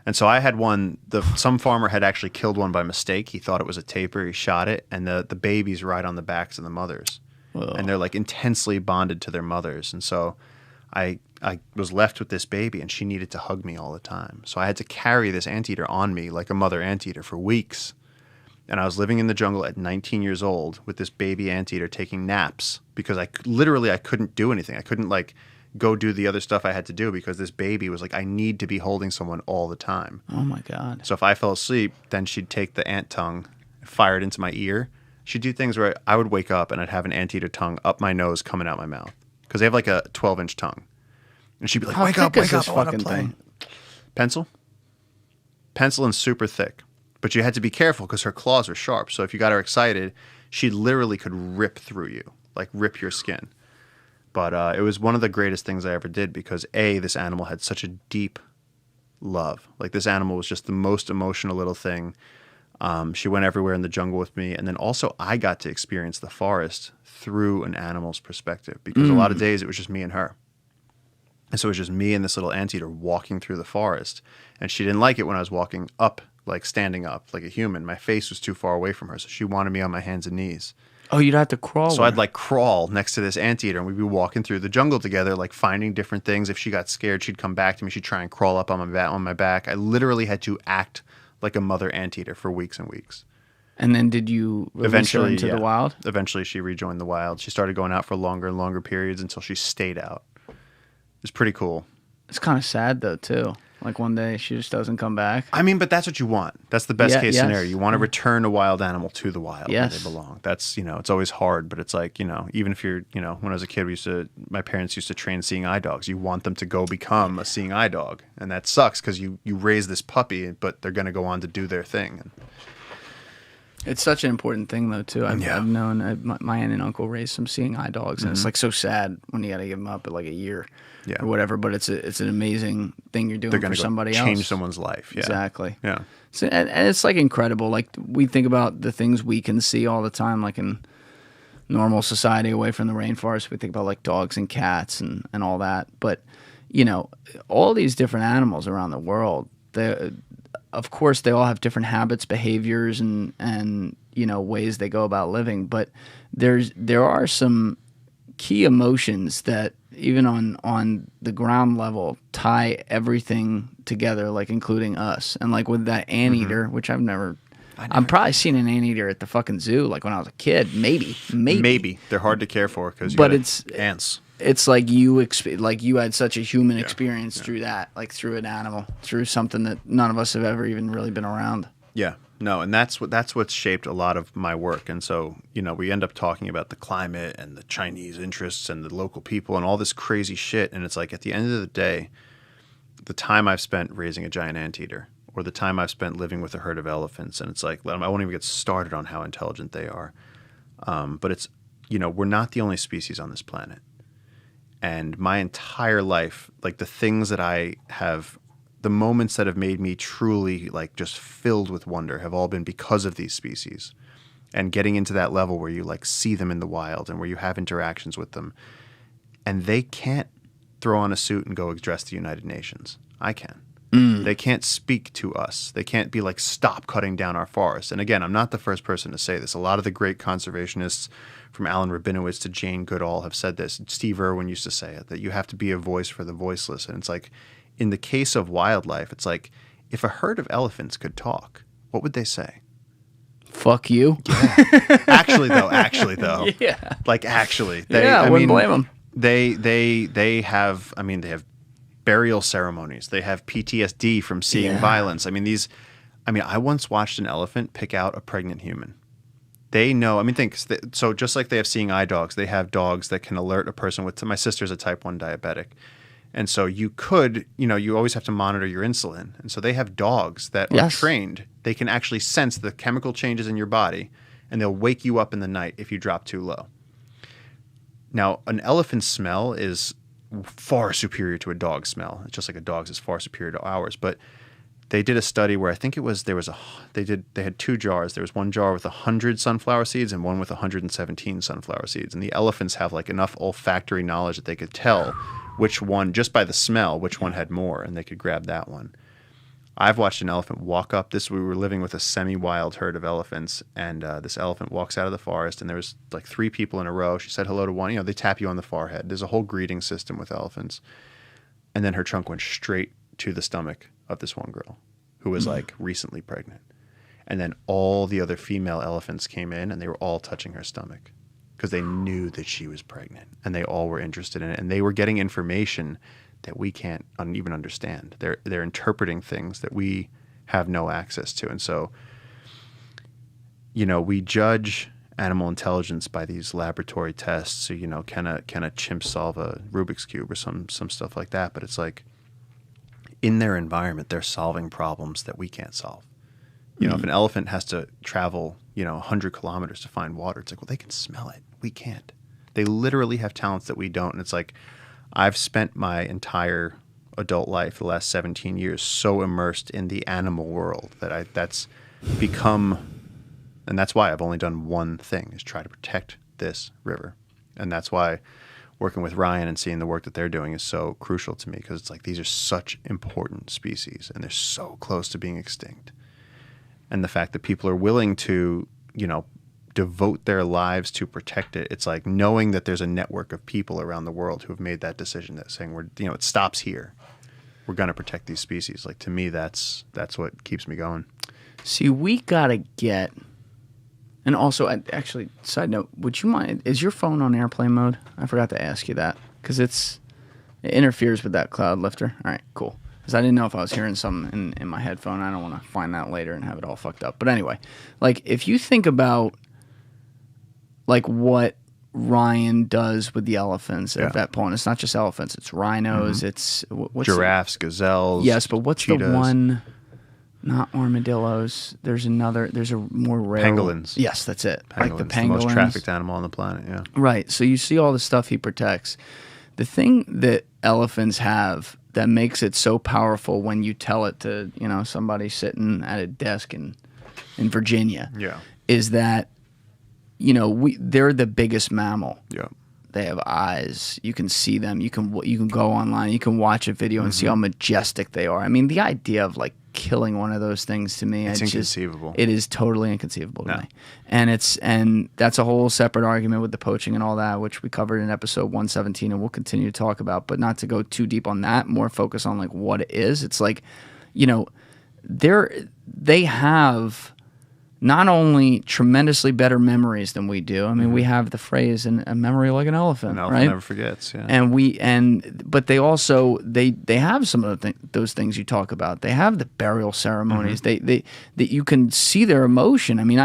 And so I had one. Some farmer had actually killed one by mistake. He thought it was a tapir. He shot it, and the babies ride on the backs of the mothers. Whoa. And they're like intensely bonded to their mothers. And so I was left with this baby, and she needed to hug me all the time. So I had to carry this anteater on me like a mother anteater for weeks. And I was living in the jungle at 19 years old with this baby anteater taking naps because I couldn't do anything. I couldn't like go do the other stuff I had to do because this baby was like, I need to be holding someone all the time. Oh my God. So if I fell asleep, then she'd take the ant tongue, fire it into my ear. She'd do things where I would wake up and I'd have an anteater tongue up my nose coming out my mouth because they have like a 12-inch tongue. And she'd be like, wake up, I want to play. Pencil and super thick. But you had to be careful because her claws were sharp. So if you got her excited, she literally could rip through you, like rip your skin. But it was one of the greatest things I ever did because, A, this animal had such a deep love. Like this animal was just the most emotional little thing. She went everywhere in the jungle with me. And then also I got to experience the forest through an animal's perspective because a lot of days it was just me and her. And so it was just me and this little anteater walking through the forest. And she didn't like it when I was walking up, like standing up like a human. My face was too far away from her, so she wanted me on my hands and knees. Oh, you'd have to crawl. So I'd like crawl next to this anteater, and we'd be walking through the jungle together, like finding different things. If she got scared, she'd come back to me. She'd try and crawl up on my back. I literally had to act like a mother anteater for weeks and weeks. And then did you release her into the wild? Eventually, she rejoined the wild. She started going out for longer and longer periods until she stayed out. It was pretty cool. It's kind of sad, though, too. Like one day she just doesn't come back. I mean, but that's what you want. That's the best case scenario. You want to return a wild animal to the wild where they belong. That's, it's always hard, but it's like, even if you're, when I was a kid, my parents used to train seeing eye dogs. You want them to go become a seeing eye dog. And that sucks because you raise this puppy, but they're going to go on to do their thing. It's such an important thing, though, too. I've known my aunt and uncle raised some seeing eye dogs, and it's like so sad when you got to give them up at like a year or whatever. But it's an amazing thing you're doing for somebody else. Change someone's life. Yeah. Exactly. Yeah. So, and it's like incredible. Like we think about the things we can see all the time, like in normal society away from the rainforest. We think about like dogs and cats and all that. But you know, all these different animals around the world, of course, they all have different habits, behaviors, and you know, ways they go about living. But there are some key emotions that even on the ground level tie everything together, like including us. And like with that anteater, which I've probably seen an anteater at the fucking zoo, like when I was a kid. Maybe they're hard to care for because it's ants. It's like you had such a human experience through that, like through an animal, through something that none of us have ever even really been around. Yeah, no, and that's what's shaped a lot of my work. And so, you know, we end up talking about the climate and the Chinese interests and the local people and all this crazy shit. And it's like at the end of the day, the time I've spent raising a giant anteater or the time I've spent living with a herd of elephants, and it's like I won't even get started on how intelligent they are. But it's, you know, we're not the only species on this planet. And my entire life, like the things that I have, the moments that have made me truly like just filled with wonder have all been because of these species. And getting into that level where you like see them in the wild and where you have interactions with them. And they can't throw on a suit and go address the United Nations. I can. They can't speak to us. They can't be like, stop cutting down our forests. And again, I'm not the first person to say this. A lot of the great conservationists, from Alan Rabinowitz to Jane Goodall, have said this. Steve Irwin used to say it, that you have to be a voice for the voiceless. And it's like, in the case of wildlife, it's like, if a herd of elephants could talk, what would they say? Fuck you. Yeah. Actually, though. Yeah. Like, actually. I wouldn't blame them. They have burial ceremonies. They have PTSD from seeing violence. I once watched an elephant pick out a pregnant human. They know, so just like they have seeing eye dogs, they have dogs that can alert a person with, my sister's a type 1 diabetic. And so you always have to monitor your insulin. And so they have dogs that are trained. They can actually sense the chemical changes in your body, and they'll wake you up in the night if you drop too low. Now, an elephant's smell is far superior to a dog's smell. It's just like a dog's is far superior to ours. But they did a study where I think they had 2 jars. There was one jar with 100 sunflower seeds and one with 117 sunflower seeds. And the elephants have like enough olfactory knowledge that they could tell which one, just by the smell, which one had more, and they could grab that one. I've watched an elephant walk up. We were living with a semi-wild herd of elephants, and this elephant walks out of the forest, and there was like 3 people in a row. She said hello to one. You know, they tap you on the forehead. There's a whole greeting system with elephants. And then her trunk went straight to the stomach of this one girl who was like recently pregnant. And then all the other female elephants came in, and they were all touching her stomach because they knew that she was pregnant, and they all were interested in it. And they were getting information that we can't even understand. They're interpreting things that we have no access to. And so, you know, we judge animal intelligence by these laboratory tests. So, you know, can a chimp solve a Rubik's Cube or some stuff like that? But it's like, in their environment, they're solving problems that we can't solve. You know, if an elephant has to travel, 100 kilometers to find water, it's like, well, they can smell it. We can't. They literally have talents that we don't. And it's like, I've spent my entire adult life, the last 17 years, so immersed in the animal world that that's become, and that's why I've only done one thing, is try to protect this river. And that's why working with Ryan and seeing the work that they're doing is so crucial to me, because it's like, these are such important species and they're so close to being extinct. And the fact that people are willing to, devote their lives to protect it. It's like knowing that there's a network of people around the world who have made that decision, that saying it stops here. We're going to protect these species. Like, to me, that's what keeps me going. See, we got to get, and also, actually, side note, would you mind, is your phone on airplane mode? I forgot to ask you that, because it interferes with that cloud lifter. All right, cool. Because I didn't know if I was hearing something in my headphone. I don't want to find that later and have it all fucked up. But anyway, like, if you think about like what Ryan does with the elephants at VETPAW, and it's not just elephants, it's rhinos, it's what's giraffes, gazelles. Yes, but what's cheetahs. The one? Not armadillos. There's a more rare Pangolins. Yes, that's it. Pangolins, Like the pangolins. the most trafficked animal on the planet, yeah. Right. So you see all the stuff he protects. The thing that elephants have that makes it so powerful when you tell it to, somebody sitting at a desk in Virginia, is that, they're the biggest mammal. Yeah. They have eyes. You can see them. You can go online. You can watch a video and see how majestic they are. I mean, the idea of like killing one of those things, to me, it's inconceivable. It is totally inconceivable to me. And that's a whole separate argument with the poaching and all that, which we covered in episode 117, and we'll continue to talk about. But not to go too deep on that. More focus on like what it is. It's like, they have not only tremendously better memories than we do. I mean, we have the phrase "a memory like an elephant," right? Never forgets. Yeah. But they also they have some of those things you talk about. They have the burial ceremonies. That you can see their emotion. I mean,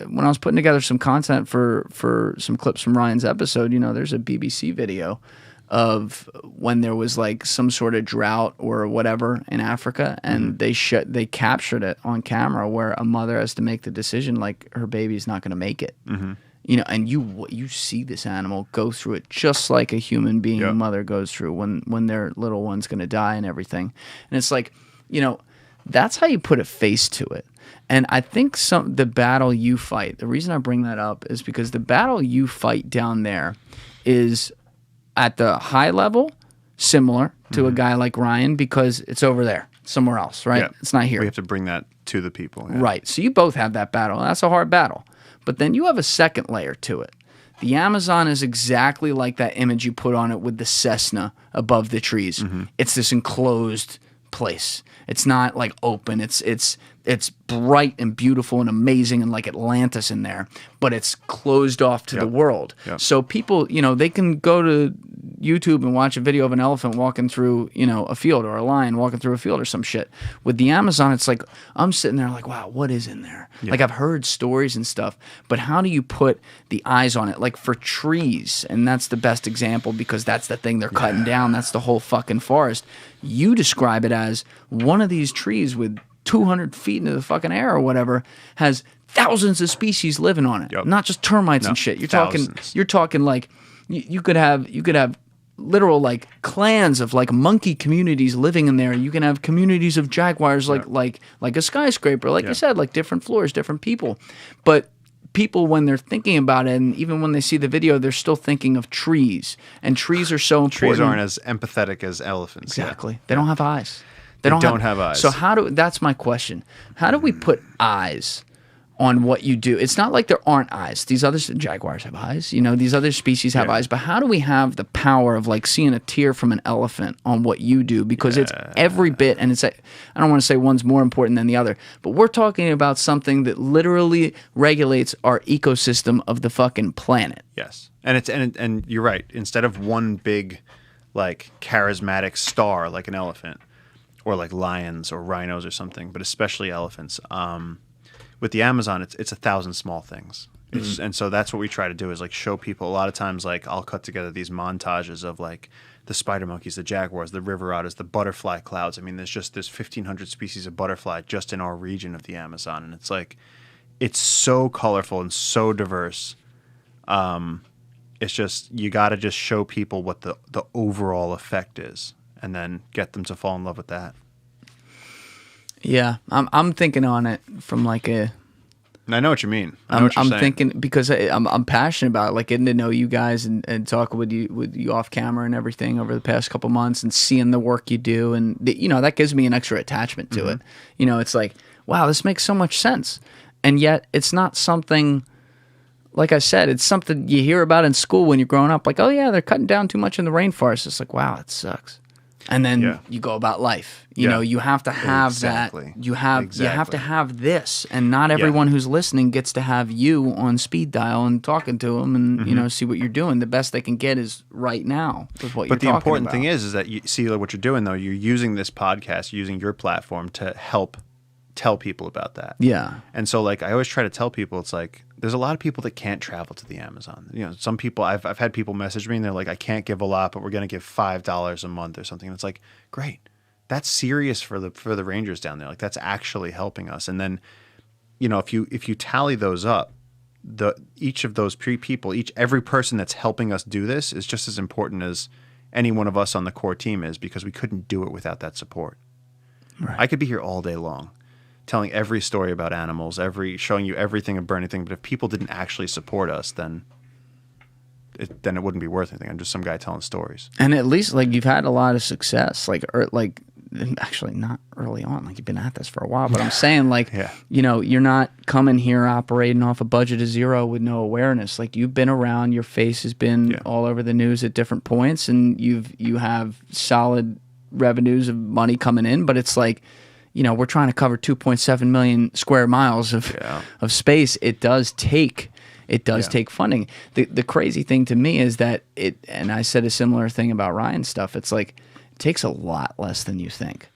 when I was putting together some content for some clips from Ryan's episode, there's a BBC video of when there was like some sort of drought or whatever in Africa, and they captured it on camera where a mother has to make the decision like her baby's not going to make it. And you see this animal go through it just like a human being mother goes through when their little one's going to die and everything. And it's like, that's how you put a face to it. And I think the battle you fight, the reason I bring that up is because the battle you fight down there is at the high level similar to a guy like Ryan, because it's over there somewhere else, right? It's not here. We have to bring that to the people. Right. So you both have that battle. That's a hard battle. But then you have a second layer to it. The Amazon is exactly like that image you put on it with the Cessna above the trees. It's this enclosed place. It's not like open. It's bright and beautiful and amazing and like Atlantis in there, but it's closed off to the world. So people, they can go to YouTube and watch a video of an elephant walking through, a field, or a lion walking through a field or some shit. With the Amazon, it's like, I'm sitting there like, wow, what is in there? Like, I've heard stories and stuff, but how do you put the eyes on it? Like for trees, and that's the best example because that's the thing they're cutting down. That's the whole fucking forest. You describe it as one of these trees with 200 feet into the fucking air or whatever has thousands of species living on it, not just termites and shit. You're talking like you could have literal like clans of like monkey communities living in there. You can have communities of jaguars like a skyscraper, like you said, like different floors, different people. But people, when they're thinking about it, and even when they see the video, they're still thinking of trees. And trees are so important. Trees aren't as empathetic as elephants. Exactly. They don't have eyes. They don't have eyes. So that's my question. How do we put eyes on what you do? It's not like there aren't eyes. These other jaguars have eyes. These other species have eyes. But how do we have the power of like seeing a tear from an elephant on what you do? Because it's every bit, and I don't want to say one's more important than the other, but we're talking about something that literally regulates our ecosystem of the fucking planet. Yes. And you're right. Instead of one big like charismatic star like an elephant, or like lions or rhinos or something, but especially elephants. With the Amazon, it's 1,000 small things. And so that's what we try to do is like show people. A lot of times, like I'll cut together these montages of like the spider monkeys, the jaguars, the river otters, the butterfly clouds. I mean, there's 1,500 species of butterfly just in our region of the Amazon. And it's like, it's so colorful and so diverse. It's just, you got to just show people what the overall effect is, and then get them to fall in love with that. Yeah, I'm thinking on it from like a. I know what you mean. I'm thinking because I'm passionate about it, like getting to know you guys and talking with you off camera and everything over the past couple months, and seeing the work you do, and that gives me an extra attachment to it. It's like, wow, this makes so much sense, and yet it's not something. Like I said, it's something you hear about in school when you're growing up. Like, oh yeah, they're cutting down too much in the rainforest. It's like, wow, it sucks. And then you go about life. You have to have that. You have to have this, and not everyone who's listening gets to have you on speed dial and talking to them, and see what you're doing. The best they can get is right now with what you're talking about. But the important thing is that you see what you're doing though. You're using this podcast, using your platform to help tell people about that. Yeah. And so like I always try to tell people, it's like there's a lot of people that can't travel to the Amazon. Some people I've had people message me and they're like, I can't give a lot, but we're going to give $5 a month or something. And it's like, great. that's serious for the rangers down there. Like that's actually helping us. And then, you know, if you tally those up, each of those people, every person that's helping us do this is just as important as any one of us on the core team is, because we couldn't do it without that support. Right. I could be here all day long telling every story about animals, showing you everything and burning thing, but if people didn't actually support us, then it wouldn't be worth anything. I'm just some guy telling stories. And at least like you've had a lot of success, actually not early on, like you've been at this for a while, but I'm saying like, you know, you're not coming here operating off a budget of zero with no awareness. Like you've been around, your face has been all over the news at different points, and you have solid revenues of money coming in, but it's like, you know, we're trying to cover 2.7 million square miles of space. It does take funding. The crazy thing to me is that and I said a similar thing about Ryan's stuff. It's like, it takes a lot less than you think.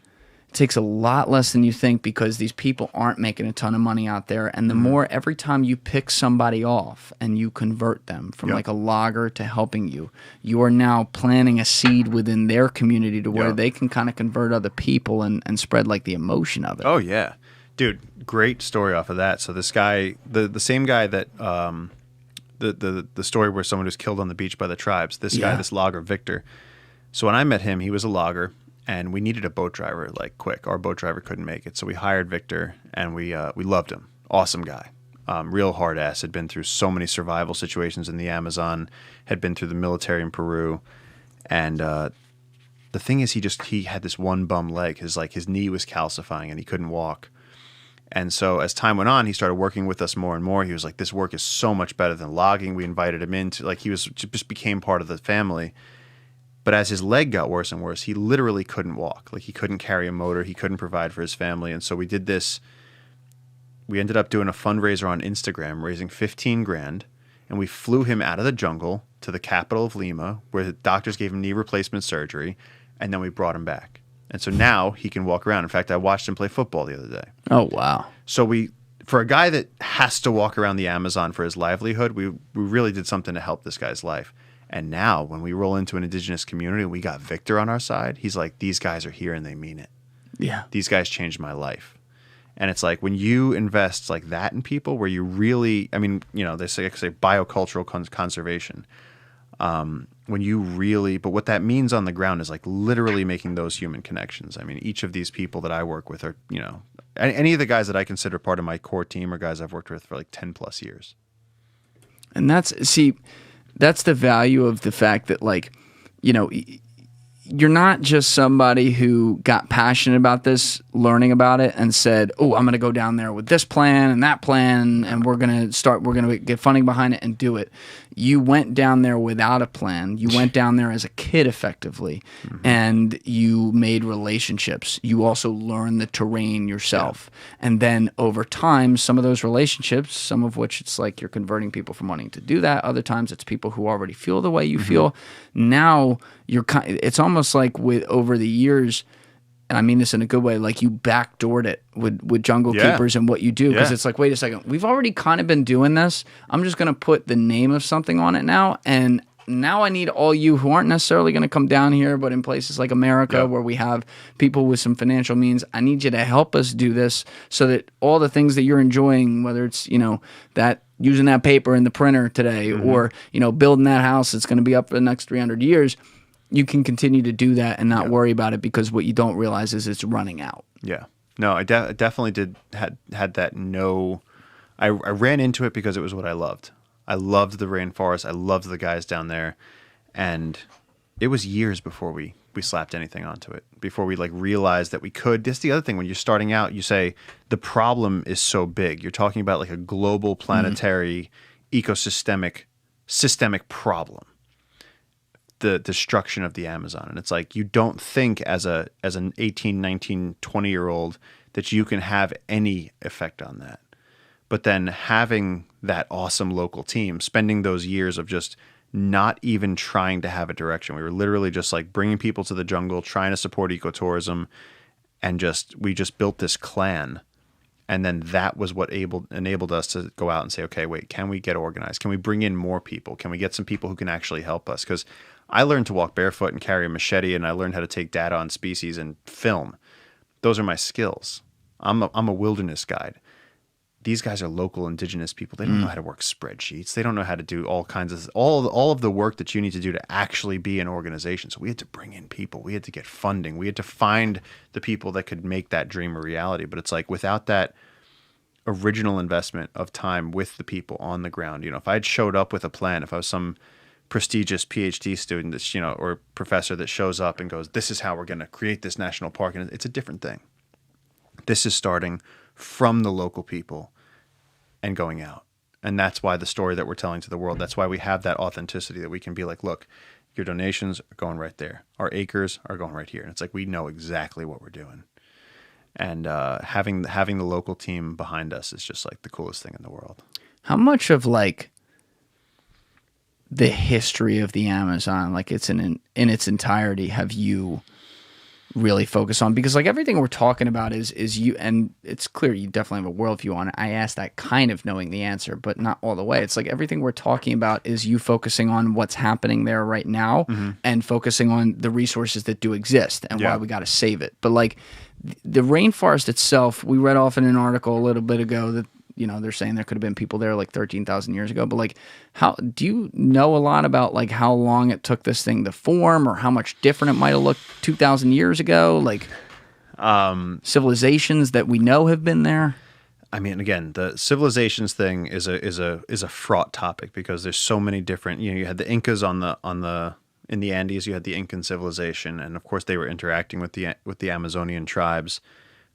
It takes a lot less than you think, because these people aren't making a ton of money out there. And the more, every time you pick somebody off and you convert them from like a logger to helping you, you are now planting a seed within their community to where they can kind of convert other people and spread like the emotion of it. Oh yeah. Dude, great story off of that. So this guy, the same guy that the story where someone was killed on the beach by the tribes, this guy, this logger, Victor. So when I met him, he was a logger, and we needed a boat driver like quick. Our boat driver couldn't make it, so we hired Victor, and we loved him. Awesome guy, real hard ass. Had been through so many survival situations in the Amazon, had been through the military in Peru, and the thing is, he had this one bum leg. His knee was calcifying, and he couldn't walk. And so as time went on, he started working with us more and more. He was like, this work is so much better than logging. We invited him in to, like, just became part of the family. But as his leg got worse and worse, he literally couldn't walk. Like, he couldn't carry a motor. He couldn't provide for his family. And so we did this. We ended up doing a fundraiser on Instagram, raising $15,000. And we flew him out of the jungle to the capital of Lima, where the doctors gave him knee replacement surgery. And then we brought him back. And so now he can walk around. In fact, I watched him play football the other day. Oh, wow. So for a guy that has to walk around the Amazon for his livelihood, we really did something to help this guy's life. And now when we roll into an indigenous community and we got Victor on our side, he's like, these guys are here and they mean it. Yeah. These guys changed my life. And it's like, when you invest like that in people, where you really, I mean, you know, they say biocultural conservation. When you really, but what that means on the ground is like literally making those human connections. I mean, each of these people that I work with are, you know, any of the guys that I consider part of my core team are guys I've worked with for like 10 plus years. And that's the value of the fact that, like, you know, you're not just somebody who got passionate about this, learning about it, and said, oh, I'm going to go down there with this plan and that plan, and we're going to get funding behind it and do it. You went down there without a plan. You went down there as a kid, effectively, and you made relationships. You also learned the terrain yourself. Yeah. And then over time, some of those relationships, some of which it's like you're converting people from wanting to do that. Other times it's people who already feel the way you feel. Now it's almost like over the years, and I mean this in a good way, like you backdoored it with Jungle Keepers and what you do, because it's like, wait a second, we've already kind of been doing this. I'm just going to put the name of something on it now, and now I need all you who aren't necessarily going to come down here, but in places like America where we have people with some financial means, I need you to help us do this so that all the things that you're enjoying, whether it's, you know, that using that paper in the printer today or, you know, building that house that's going to be up for the next 300 years, you can continue to do that and not worry about it, because what you don't realize is it's running out. Yeah. No, I definitely had that I ran into it because it was what I loved. I loved the rainforest. I loved the guys down there. And it was years before we slapped anything onto it, before we like realized that we could. That's the other thing. When you're starting out, you say the problem is so big. You're talking about like a global planetary systemic problem. The destruction of the Amazon. And it's like, you don't think as an 18, 19, 20-year-old that you can have any effect on that. But then having that awesome local team, spending those years of just not even trying to have a direction. We were literally just like bringing people to the jungle, trying to support ecotourism, and we just built this clan. And then that was what enabled us to go out and say, okay, wait, can we get organized? Can we bring in more people? Can we get some people who can actually help us? Because I learned to walk barefoot and carry a machete, and I learned how to take data on species and film. Those are my skills. I'm a wilderness guide. These guys are local indigenous people. They don't know how to work spreadsheets. They don't know how to do all kinds of all of the work that you need to do to actually be an organization. So we had to bring in people. We had to get funding. We had to find the people that could make that dream a reality. But it's like without that original investment of time with the people on the ground, if I had showed up with a plan, if I was some prestigious PhD student that's, or professor that shows up and goes, this is how we're going to create this national park. And it's a different thing. This is starting from the local people and going out. And that's why the story that we're telling to the world, that's why we have that authenticity, that we can be like, look, your donations are going right there. Our acres are going right here. And it's like, we know exactly what we're doing. And having the local team behind us is just like the coolest thing in the world. How much of like the history of the Amazon, like it's in its entirety, have you really focus on? Because like everything we're talking about is you, and it's clear you definitely have a worldview on it. I asked that kind of knowing the answer, but not all the way. It's like everything we're talking about is you focusing on what's happening there right now and focusing on the resources that do exist and why we got to save it. But like the rainforest itself, we read off in an article a little bit ago that they're saying there could have been people there like 13,000 years ago. But like, how do you know a lot about like how long it took this thing to form, or how much different it might have looked 2,000 years ago? Like civilizations that we know have been there. I mean, again, the civilizations thing is a fraught topic because there's so many different. You had the Incas in the Andes. You had the Incan civilization, and of course they were interacting with the Amazonian tribes.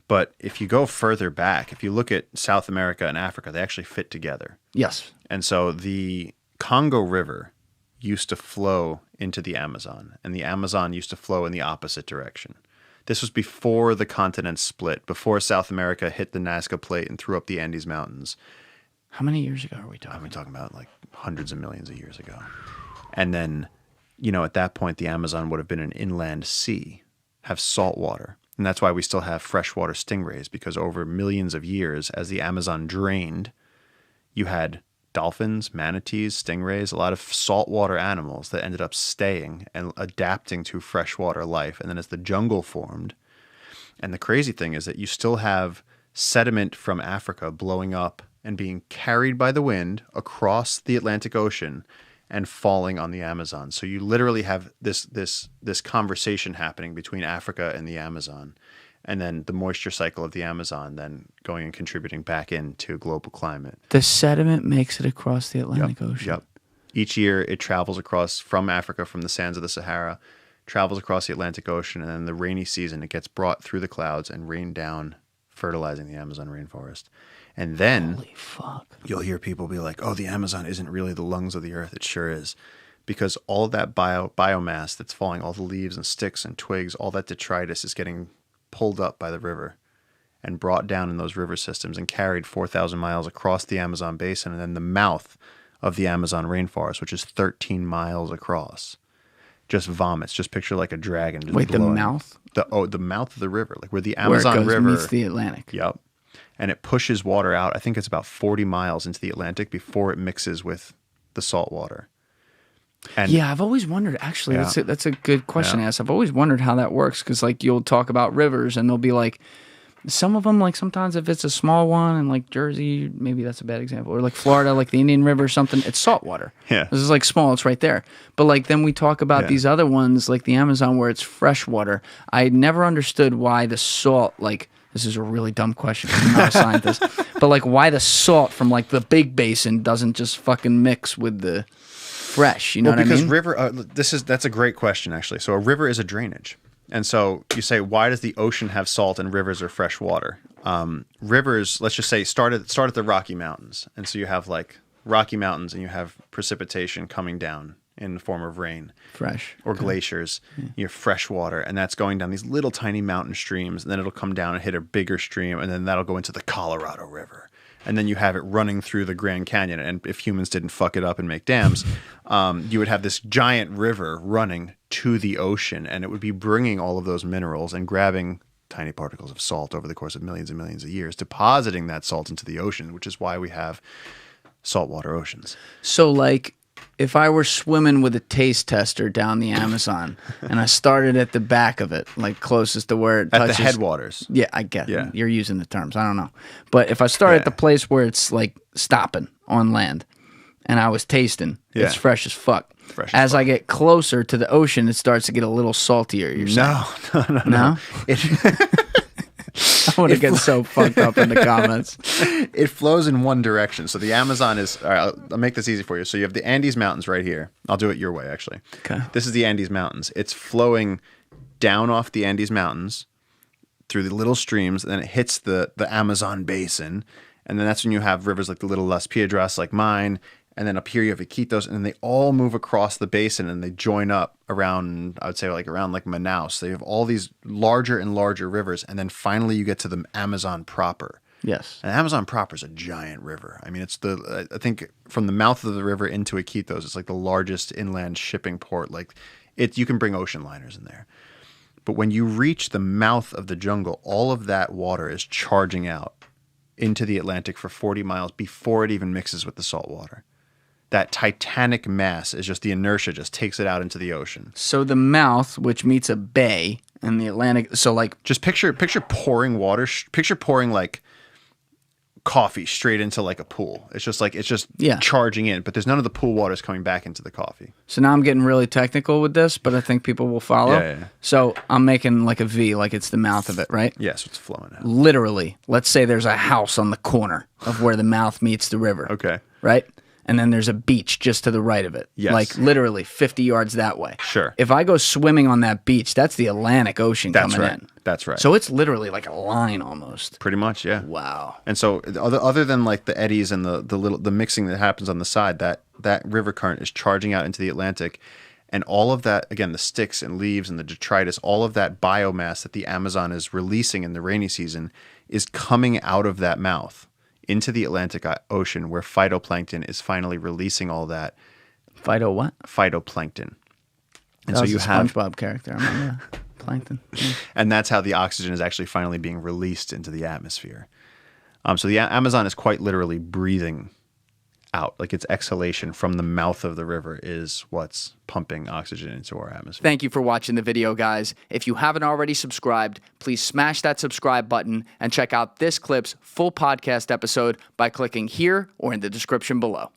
But if you go further back, if you look at South America and Africa, they actually fit together. Yes. And so the Congo River used to flow into the Amazon, and the Amazon used to flow in the opposite direction. This was before the continents split, before South America hit the Nazca Plate and threw up the Andes Mountains. How many years ago are we talking? We're talking about like hundreds of millions of years ago. And then, at that point, the Amazon would have been an inland sea, have salt water. And that's why we still have freshwater stingrays, because over millions of years, as the Amazon drained, you had dolphins, manatees, stingrays, a lot of saltwater animals that ended up staying and adapting to freshwater life. And then as the jungle formed, and the crazy thing is that you still have sediment from Africa blowing up and being carried by the wind across the Atlantic Ocean and falling on the Amazon. So you literally have this conversation happening between Africa and the Amazon, and then the moisture cycle of the Amazon then going and contributing back into global climate. The sediment makes it across the Atlantic Ocean. Yep. Each year it travels across from Africa, from the sands of the Sahara, travels across the Atlantic Ocean, and then the rainy season it gets brought through the clouds and rained down, fertilizing the Amazon rainforest. And then holy fuck, you'll hear people be like, oh, the Amazon isn't really the lungs of the earth. It sure is. Because all of that biomass that's falling, all the leaves and sticks and twigs, all that detritus is getting pulled up by the river and brought down in those river systems and carried 4,000 miles across the Amazon basin. And then the mouth of the Amazon rainforest, which is 13 miles across, just vomits. Just picture like a dragon. Just wait, blowing. the mouth? The mouth of the river, like where the Amazon where it River meets the Atlantic. Yep. And it pushes water out. I think it's about 40 miles into the Atlantic before it mixes with the salt water. And yeah, I've always wondered, actually, that's a good question to ask. I've always wondered how that works, because like you'll talk about rivers and they'll be like, some of them, like sometimes if it's a small one and like Jersey, maybe that's a bad example, or like Florida, like the Indian River or something, it's salt water. Yeah. This is like small, it's right there. But like then we talk about these other ones like the Amazon where it's fresh water. I never understood why the salt, like, this is a really dumb question because I'm not a scientist, but like why the salt from like the big basin doesn't just fucking mix with the fresh, you know what I mean? Because river, that's a great question actually. So a river is a drainage. And so you say, why does the ocean have salt and rivers are fresh water? Rivers, let's just say, start at the Rocky Mountains. And so you have like Rocky Mountains and you have precipitation coming down in the form of rain. Fresh. Or glaciers. Yeah. You have fresh water, and that's going down these little tiny mountain streams, and then it'll come down and hit a bigger stream, and then that'll go into the Colorado River. And then you have it running through the Grand Canyon. And if humans didn't fuck it up and make dams, you would have this giant river running to the ocean, and it would be bringing all of those minerals and grabbing tiny particles of salt over the course of millions and millions of years, depositing that salt into the ocean, which is why we have saltwater oceans. So, like, if I were swimming with a taste tester down the Amazon and I started at the back of it, like closest to where it touches. At the headwaters. Yeah, I get it. Yeah. You're using the terms. I don't know. But if I start at the place where it's like stopping on land and I was tasting, it's fresh as fuck. As I get closer to the ocean, it starts to get a little saltier. You're saying. No? I want to get so fucked up in the comments. It flows in one direction. So the Amazon is, all right, I'll make this easy for you. So you have the Andes Mountains right here. I'll do it your way, actually. Okay. This is the Andes Mountains. It's flowing down off the Andes Mountains through the little streams, and then it hits the Amazon basin. And then that's when you have rivers like the Little Las Piedras, like mine. And then up here you have Iquitos, and then they all move across the basin and they join up around, I would say around Manaus. They have all these larger and larger rivers, and then finally you get to the Amazon proper. Yes. And Amazon proper is a giant river. I mean, it's I think from the mouth of the river into Iquitos, it's like the largest inland shipping port. Like you can bring ocean liners in there. But when you reach the mouth of the jungle, all of that water is charging out into the Atlantic for 40 miles before it even mixes with the salt water. That titanic mass is just the inertia just takes it out into the ocean. So the mouth, which meets a bay in the Atlantic, so like just picture pouring water, picture pouring like coffee straight into like a pool. It's just charging in, but there's none of the pool waters coming back into the coffee. So now I'm getting really technical with this, but I think people will follow. Yeah. So I'm making like a V, like it's the mouth of it, right? Yes, it's flowing out. Literally, let's say there's a house on the corner of where the mouth meets the river. Okay. Right? And then there's a beach just to the right of it. Yes. Like literally 50 yards that way. Sure. If I go swimming on that beach, that's the Atlantic Ocean coming in. That's right. So it's literally like a line almost. Pretty much, yeah. Wow. And so other than like the eddies and the mixing that happens on the side, that river current is charging out into the Atlantic. And all of that, again, the sticks and leaves and the detritus, all of that biomass that the Amazon is releasing in the rainy season is coming out of that mouth into the Atlantic Ocean, where phytoplankton is finally releasing all that. Phyto what? Phytoplankton. And that so was you a have SpongeBob character. I remember that. Plankton. Yeah. And that's how the oxygen is actually finally being released into the atmosphere. So the Amazon is quite literally breathing out, like its exhalation from the mouth of the river is what's pumping oxygen into our atmosphere. Thank you for watching the video, guys. If you haven't already subscribed, please smash that subscribe button and check out this clip's full podcast episode by clicking here or in the description below.